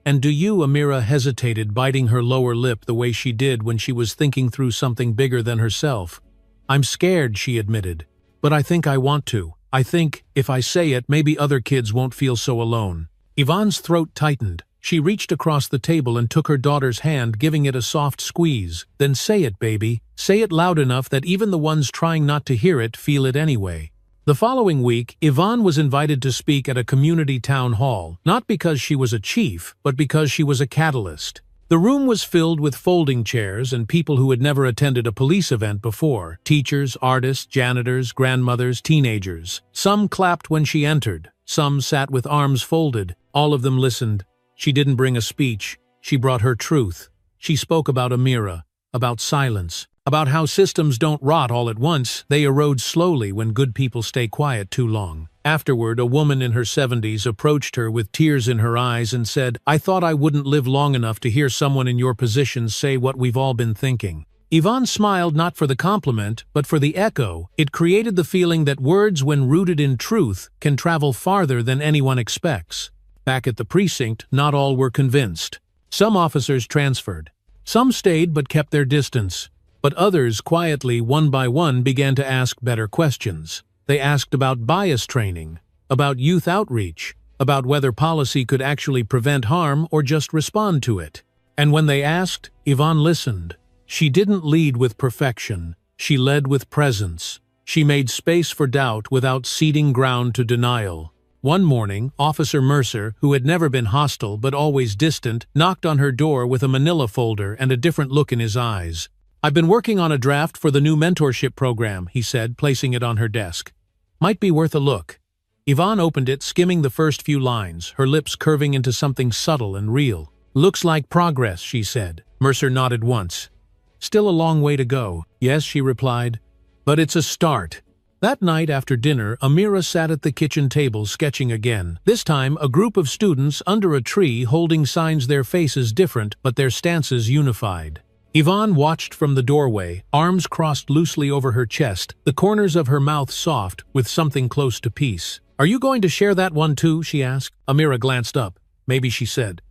"And do you?" Amira hesitated, biting her lower lip the way she did when she was thinking through something bigger than herself. "I'm scared," she admitted. "But I think I want to. I think, if I say it, maybe other kids won't feel so alone." Yvonne's throat tightened. She reached across the table and took her daughter's hand, giving it a soft squeeze. "Then say it, baby. Say it loud enough that even the ones trying not to hear it feel it anyway." The following week, Yvonne was invited to speak at a community town hall, not because she was a chief, but because she was a catalyst. The room was filled with folding chairs and people who had never attended a police event before: teachers, artists, janitors, grandmothers, teenagers. Some clapped when she entered. Some sat with arms folded. All of them listened. She didn't bring a speech. She brought her truth. She spoke about Amira, about silence, about how systems don't rot all at once, they erode slowly when good people stay quiet too long. Afterward, a woman in her 70s approached her with tears in her eyes and said, "I thought I wouldn't live long enough to hear someone in your position say what we've all been thinking." Yvonne smiled, not for the compliment, but for the echo. It created the feeling that words, when rooted in truth, can travel farther than anyone expects. Back at the precinct, not all were convinced. Some officers transferred. Some stayed but kept their distance. But others, quietly, one by one, began to ask better questions. They asked about bias training, about youth outreach, about whether policy could actually prevent harm or just respond to it. And when they asked, Yvonne listened. She didn't lead with perfection. She led with presence. She made space for doubt without ceding ground to denial. One morning, Officer Mercer, who had never been hostile but always distant, knocked on her door with a manila folder and a different look in his eyes. "I've been working on a draft for the new mentorship program," he said, placing it on her desk. "Might be worth a look." Yvonne opened it, skimming the first few lines, her lips curving into something subtle and real. "Looks like progress," she said. Mercer nodded once. "Still a long way to go." "Yes," she replied. "But it's a start." That night after dinner, Amira sat at the kitchen table sketching again. This time, a group of students under a tree holding signs, their faces different but their stances unified. Yvonne watched from the doorway, arms crossed loosely over her chest, the corners of her mouth soft, with something close to peace. "Are you going to share that one too?" she asked. Amira glanced up. "Maybe," she said.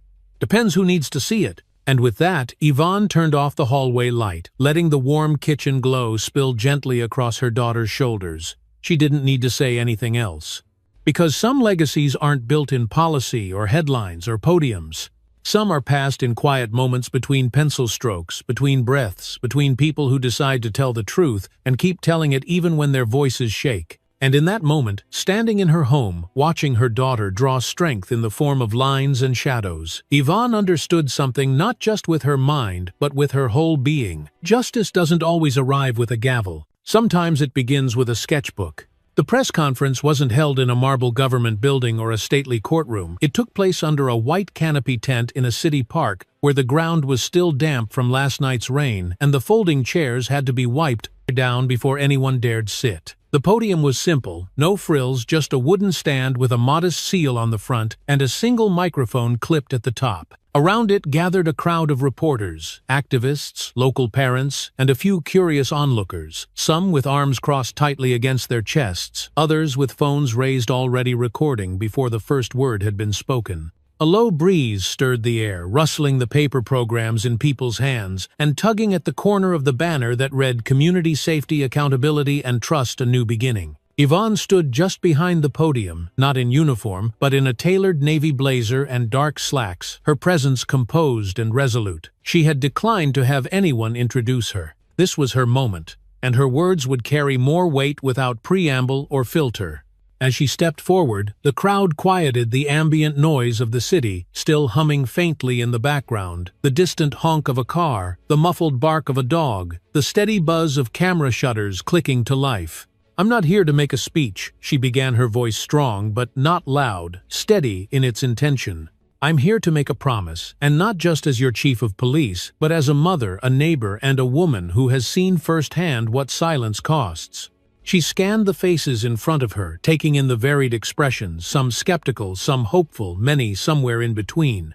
"Depends who needs to see it." And with that, Yvonne turned off the hallway light, letting the warm kitchen glow spill gently across her daughter's shoulders. She didn't need to say anything else. Because some legacies aren't built in policy or headlines or podiums. Some are passed in quiet moments between pencil strokes, between breaths, between people who decide to tell the truth and keep telling it even when their voices shake. And in that moment, standing in her home, watching her daughter draw strength in the form of lines and shadows, Yvonne understood something not just with her mind, but with her whole being. Justice doesn't always arrive with a gavel. Sometimes it begins with a sketchbook. The press conference wasn't held in a marble government building or a stately courtroom. It took place under a white canopy tent in a city park where the ground was still damp from last night's rain and the folding chairs had to be wiped down before anyone dared sit. The podium was simple, no frills, just a wooden stand with a modest seal on the front and a single microphone clipped at the top. Around it gathered a crowd of reporters, activists, local parents, and a few curious onlookers, some with arms crossed tightly against their chests, others with phones raised already recording before the first word had been spoken. A low breeze stirred the air, rustling the paper programs in people's hands and tugging at the corner of the banner that read "Community Safety, Accountability, and Trust, a New Beginning." Yvonne stood just behind the podium, not in uniform, but in a tailored navy blazer and dark slacks, her presence composed and resolute. She had declined to have anyone introduce her. This was her moment, and her words would carry more weight without preamble or filter. As she stepped forward, the crowd quieted the ambient noise of the city, still humming faintly in the background, the distant honk of a car, the muffled bark of a dog, the steady buzz of camera shutters clicking to life. "I'm not here to make a speech," she began, her voice strong but not loud, steady in its intention. "I'm here to make a promise, and not just as your chief of police, but as a mother, a neighbor, and a woman who has seen firsthand what silence costs." She scanned the faces in front of her, taking in the varied expressions, some skeptical, some hopeful, many somewhere in between.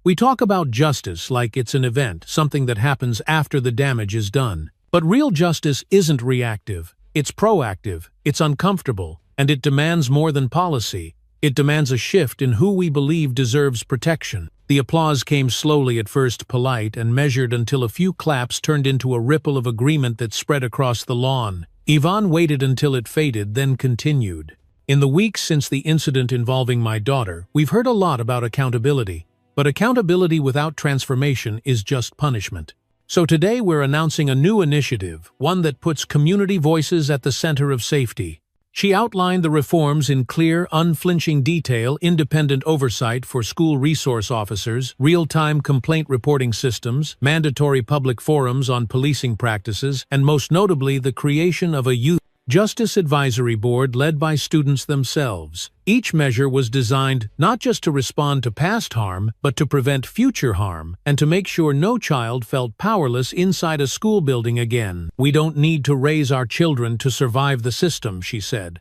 "We talk about justice like it's an event, something that happens after the damage is done. But real justice isn't reactive. It's proactive, it's uncomfortable, and it demands more than policy. It demands a shift in who we believe deserves protection." The applause came slowly, at first polite and measured, until a few claps turned into a ripple of agreement that spread across the lawn. Yvonne waited until it faded, then continued. "In the weeks since the incident involving my daughter, we've heard a lot about accountability. But accountability without transformation is just punishment. So today we're announcing a new initiative, one that puts community voices at the center of safety." She outlined the reforms in clear, unflinching detail: independent oversight for school resource officers, real-time complaint reporting systems, mandatory public forums on policing practices, and most notably the creation of a youth justice advisory board led by students themselves. Each measure was designed not just to respond to past harm, but to prevent future harm, and to make sure no child felt powerless inside a school building again. "We don't need to raise our children to survive the system," she said.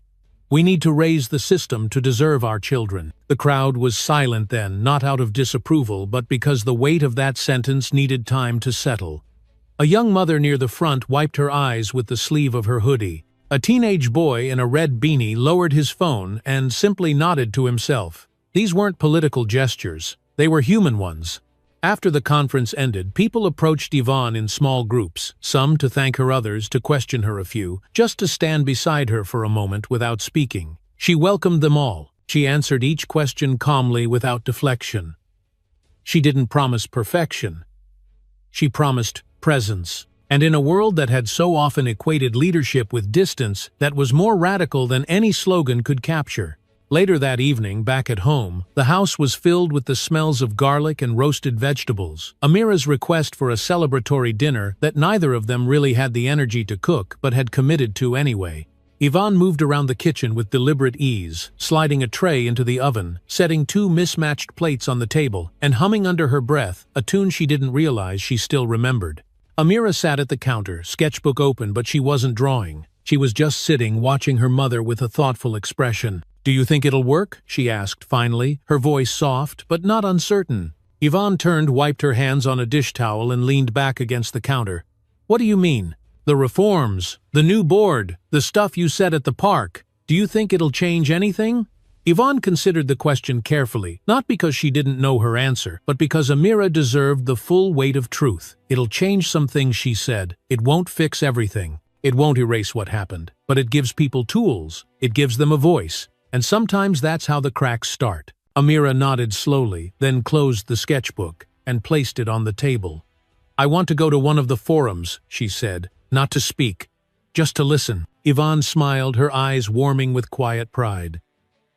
"We need to raise the system to deserve our children." The crowd was silent then, not out of disapproval, but because the weight of that sentence needed time to settle. A young mother near the front wiped her eyes with the sleeve of her hoodie. A teenage boy in a red beanie lowered his phone and simply nodded to himself. These weren't political gestures. They were human ones. After the conference ended, people approached Yvonne in small groups, some to thank her, others to question her, a few just to stand beside her for a moment without speaking. She welcomed them all. She answered each question calmly, without deflection. She didn't promise perfection. She promised presence. And in a world that had so often equated leadership with distance, that was more radical than any slogan could capture. Later that evening, back at home, the house was filled with the smells of garlic and roasted vegetables. Amira's request for a celebratory dinner that neither of them really had the energy to cook, but had committed to anyway. Yvonne moved around the kitchen with deliberate ease, sliding a tray into the oven, setting two mismatched plates on the table, and humming under her breath, a tune she didn't realize she still remembered. Amira sat at the counter, sketchbook open, but she wasn't drawing. She was just sitting, watching her mother with a thoughtful expression. "Do you think it'll work?" she asked finally, her voice soft but not uncertain. Yvonne turned, wiped her hands on a dish towel, and leaned back against the counter. "What do you mean?" "The reforms, the new board, the stuff you said at the park. Do you think it'll change anything?" Yvonne considered the question carefully, not because she didn't know her answer, but because Amira deserved the full weight of truth. "It'll change some things," she said. "It won't fix everything. It won't erase what happened. But it gives people tools. It gives them a voice. And sometimes that's how the cracks start." Amira nodded slowly, then closed the sketchbook and placed it on the table. "I want to go to one of the forums," she said. "Not to speak, just to listen." Yvonne smiled, her eyes warming with quiet pride.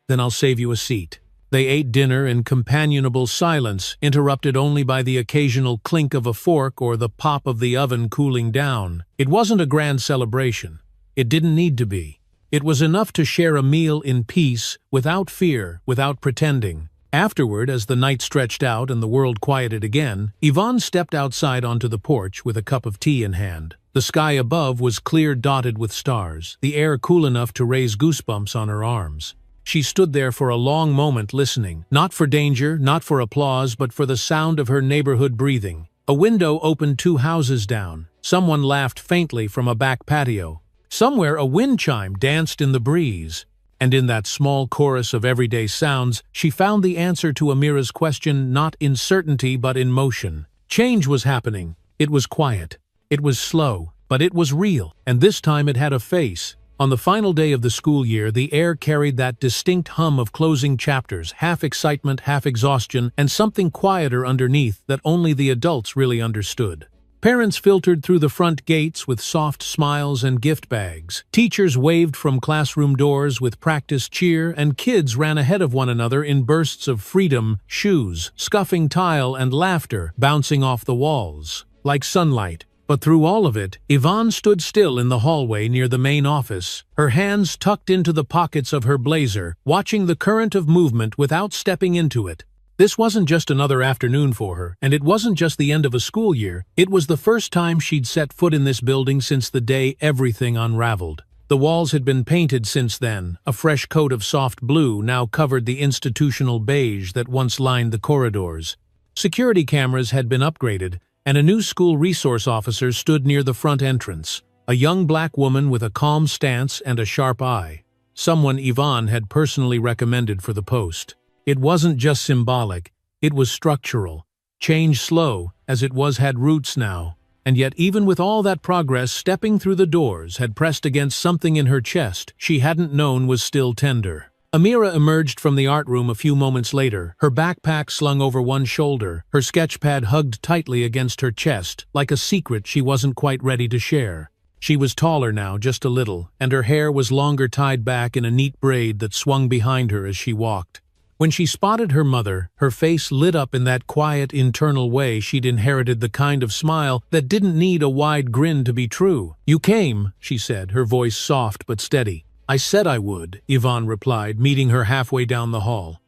"Then I'll save you a seat." They ate dinner in companionable silence, interrupted only by the occasional clink of a fork or the pop of the oven cooling down. It wasn't a grand celebration. It didn't need to be. It was enough to share a meal in peace, without fear, without pretending. Afterward, as the night stretched out and the world quieted again, Yvonne stepped outside onto the porch with a cup of tea in hand. The sky above was clear, dotted with stars, the air cool enough to raise goosebumps on her arms. She stood there for a long moment, listening, not for danger, not for applause, but for the sound of her neighborhood breathing. A window opened 2 houses down. Someone laughed faintly from a back patio. Somewhere a wind chime danced in the breeze. And in that small chorus of everyday sounds, she found the answer to Amira's question, not in certainty but in motion. Change was happening. It was quiet. It was slow, but it was real. And this time it had a face. On the final day of the school year, the air carried that distinct hum of closing chapters, half excitement, half exhaustion, and something quieter underneath that only the adults really understood. Parents filtered through the front gates with soft smiles and gift bags. Teachers waved from classroom doors with practice cheer, and kids ran ahead of one another in bursts of freedom, shoes, scuffing tile, and laughter bouncing off the walls like sunlight. But through all of it, Yvonne stood still in the hallway near the main office, her hands tucked into the pockets of her blazer, watching the current of movement without stepping into it. This wasn't just another afternoon for her, and it wasn't just the end of a school year. It was the first time she'd set foot in this building since the day everything unraveled. The walls had been painted since then. A fresh coat of soft blue now covered the institutional beige that once lined the corridors. Security cameras had been upgraded, and a new school resource officer stood near the front entrance, a young black woman with a calm stance and a sharp eye. Someone Yvonne had personally recommended for the post. It wasn't just symbolic, it was structural. Change slow, as it was had roots now. And yet even with all that progress, stepping through the doors had pressed against something in her chest she hadn't known was still tender. Amira emerged from the art room a few moments later, her backpack slung over one shoulder, her sketchpad hugged tightly against her chest, like a secret she wasn't quite ready to share. She was taller now, just a little, and her hair was longer, tied back in a neat braid that swung behind her as she walked. When she spotted her mother, her face lit up in that quiet, internal way she'd inherited, the kind of smile that didn't need a wide grin to be true. "You came," she said, her voice soft but steady. "I said I would," Yvonne replied, meeting her halfway down the hall.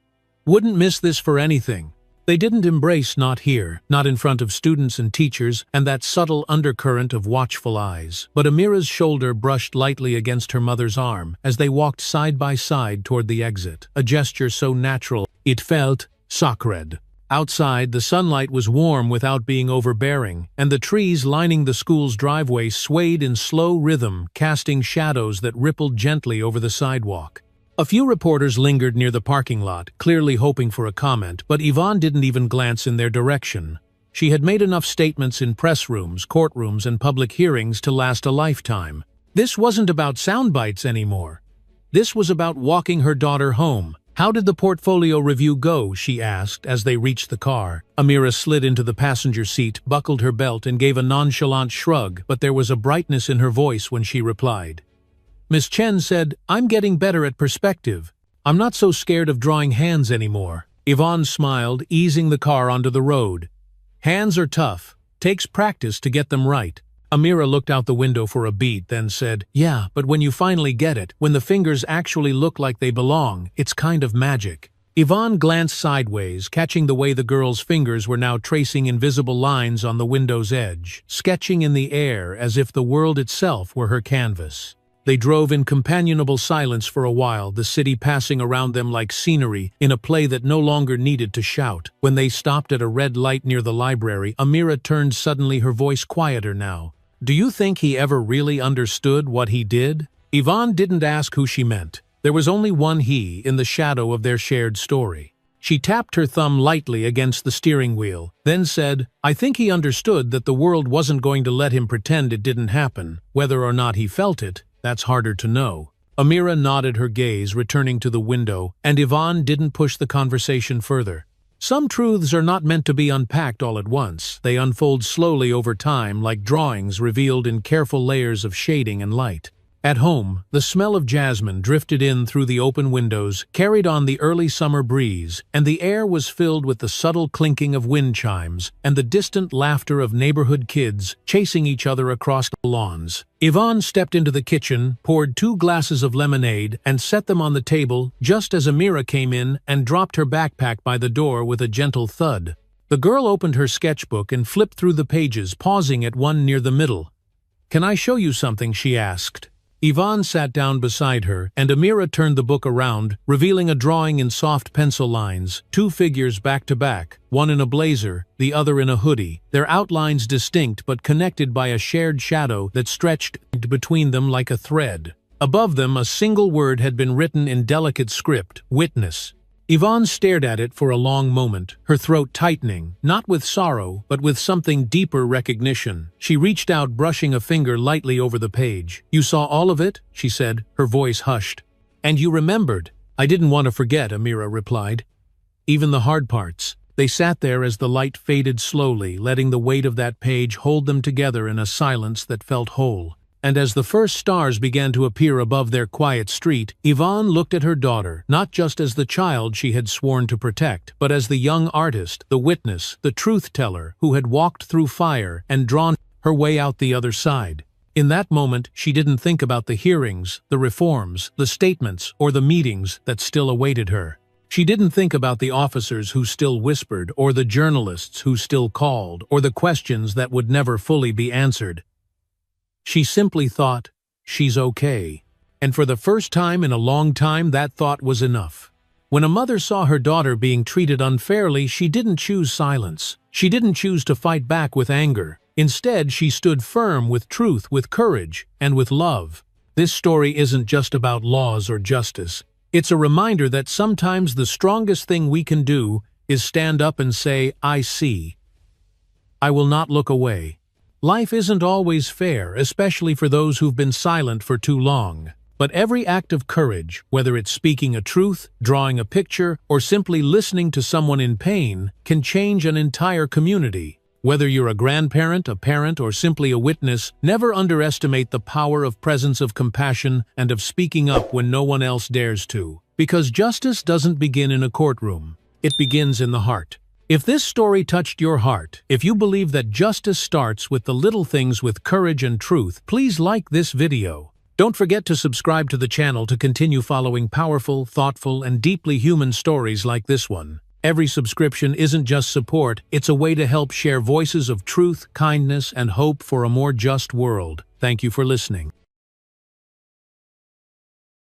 "Wouldn't miss this for anything." They didn't embrace, not here, not in front of students and teachers, and that subtle undercurrent of watchful eyes. But Amira's shoulder brushed lightly against her mother's arm as they walked side by side toward the exit, a gesture so natural it felt sacred. Outside, the sunlight was warm without being overbearing, and the trees lining the school's driveway swayed in slow rhythm, casting shadows that rippled gently over the sidewalk. A few reporters lingered near the parking lot, clearly hoping for a comment, but Yvonne didn't even glance in their direction. She had made enough statements in press rooms, courtrooms, and public hearings to last a lifetime. This wasn't about sound bites anymore. This was about walking her daughter home. "How did the portfolio review go?" she asked as they reached the car. Amira slid into the passenger seat, buckled her belt, and gave a nonchalant shrug, but there was a brightness in her voice when she replied. Miss Chen said, "I'm getting better at perspective. I'm not so scared of drawing hands anymore." Yvonne smiled, easing the car onto the road. "Hands are tough. Takes practice to get them right." Amira looked out the window for a beat, then said, "Yeah, but when you finally get it, when the fingers actually look like they belong, it's kind of magic." Yvonne glanced sideways, catching the way the girl's fingers were now tracing invisible lines on the window's edge, sketching in the air as if the world itself were her canvas. They drove in companionable silence for a while, the city passing around them like scenery in a play that no longer needed to shout. When they stopped at a red light near the library, Amira turned suddenly, her voice quieter now. "Do you think he ever really understood what he did?" Yvonne didn't ask who she meant. There was only one he in the shadow of their shared story. She tapped her thumb lightly against the steering wheel, then said, "I think he understood that the world wasn't going to let him pretend it didn't happen. Whether or not he felt it, that's harder to know." Amira nodded, her gaze returning to the window, and Yvonne didn't push the conversation further. Some truths are not meant to be unpacked all at once. They unfold slowly over time, like drawings revealed in careful layers of shading and light. At home, the smell of jasmine drifted in through the open windows, carried on the early summer breeze, and the air was filled with the subtle clinking of wind chimes and the distant laughter of neighborhood kids chasing each other across the lawns. Yvonne stepped into the kitchen, poured 2 glasses of lemonade, and set them on the table just as Amira came in and dropped her backpack by the door with a gentle thud. The girl opened her sketchbook and flipped through the pages, pausing at one near the middle. "Can I show you something?" she asked. Yvonne sat down beside her, and Amira turned the book around, revealing a drawing in soft pencil lines, 2 figures back to back, one in a blazer, the other in a hoodie, their outlines distinct but connected by a shared shadow that stretched between them like a thread. Above them, a single word had been written in delicate script: witness. Yvonne stared at it for a long moment, her throat tightening, not with sorrow, but with something deeper: recognition. She reached out, brushing a finger lightly over the page. "You saw all of it?" she said, her voice hushed. "And you remembered?" "I didn't want to forget," Amira replied. "Even the hard parts." They sat there as the light faded slowly, letting the weight of that page hold them together in a silence that felt whole. And as the first stars began to appear above their quiet street, Yvonne looked at her daughter, not just as the child she had sworn to protect, but as the young artist, the witness, the truth-teller, who had walked through fire and drawn her way out the other side. In that moment, she didn't think about the hearings, the reforms, the statements, or the meetings that still awaited her. She didn't think about the officers who still whispered, or the journalists who still called, or the questions that would never fully be answered. She simply thought, she's okay. And for the first time in a long time, that thought was enough. When a mother saw her daughter being treated unfairly, she didn't choose silence. She didn't choose to fight back with anger. Instead, she stood firm with truth, with courage, and with love. This story isn't just about laws or justice. It's a reminder that sometimes the strongest thing we can do is stand up and say, I see. I will not look away. Life isn't always fair, especially for those who've been silent for too long. But every act of courage, whether it's speaking a truth, drawing a picture, or simply listening to someone in pain, can change an entire community. Whether you're a grandparent, a parent, or simply a witness, never underestimate the power of presence, of compassion, and of speaking up when no one else dares to. Because justice doesn't begin in a courtroom. It begins in the heart. If this story touched your heart, if you believe that justice starts with the little things, with courage and truth, please like this video. Don't forget to subscribe to the channel to continue following powerful, thoughtful, and deeply human stories like this one. Every subscription isn't just support, it's a way to help share voices of truth, kindness, and hope for a more just world. Thank you for listening.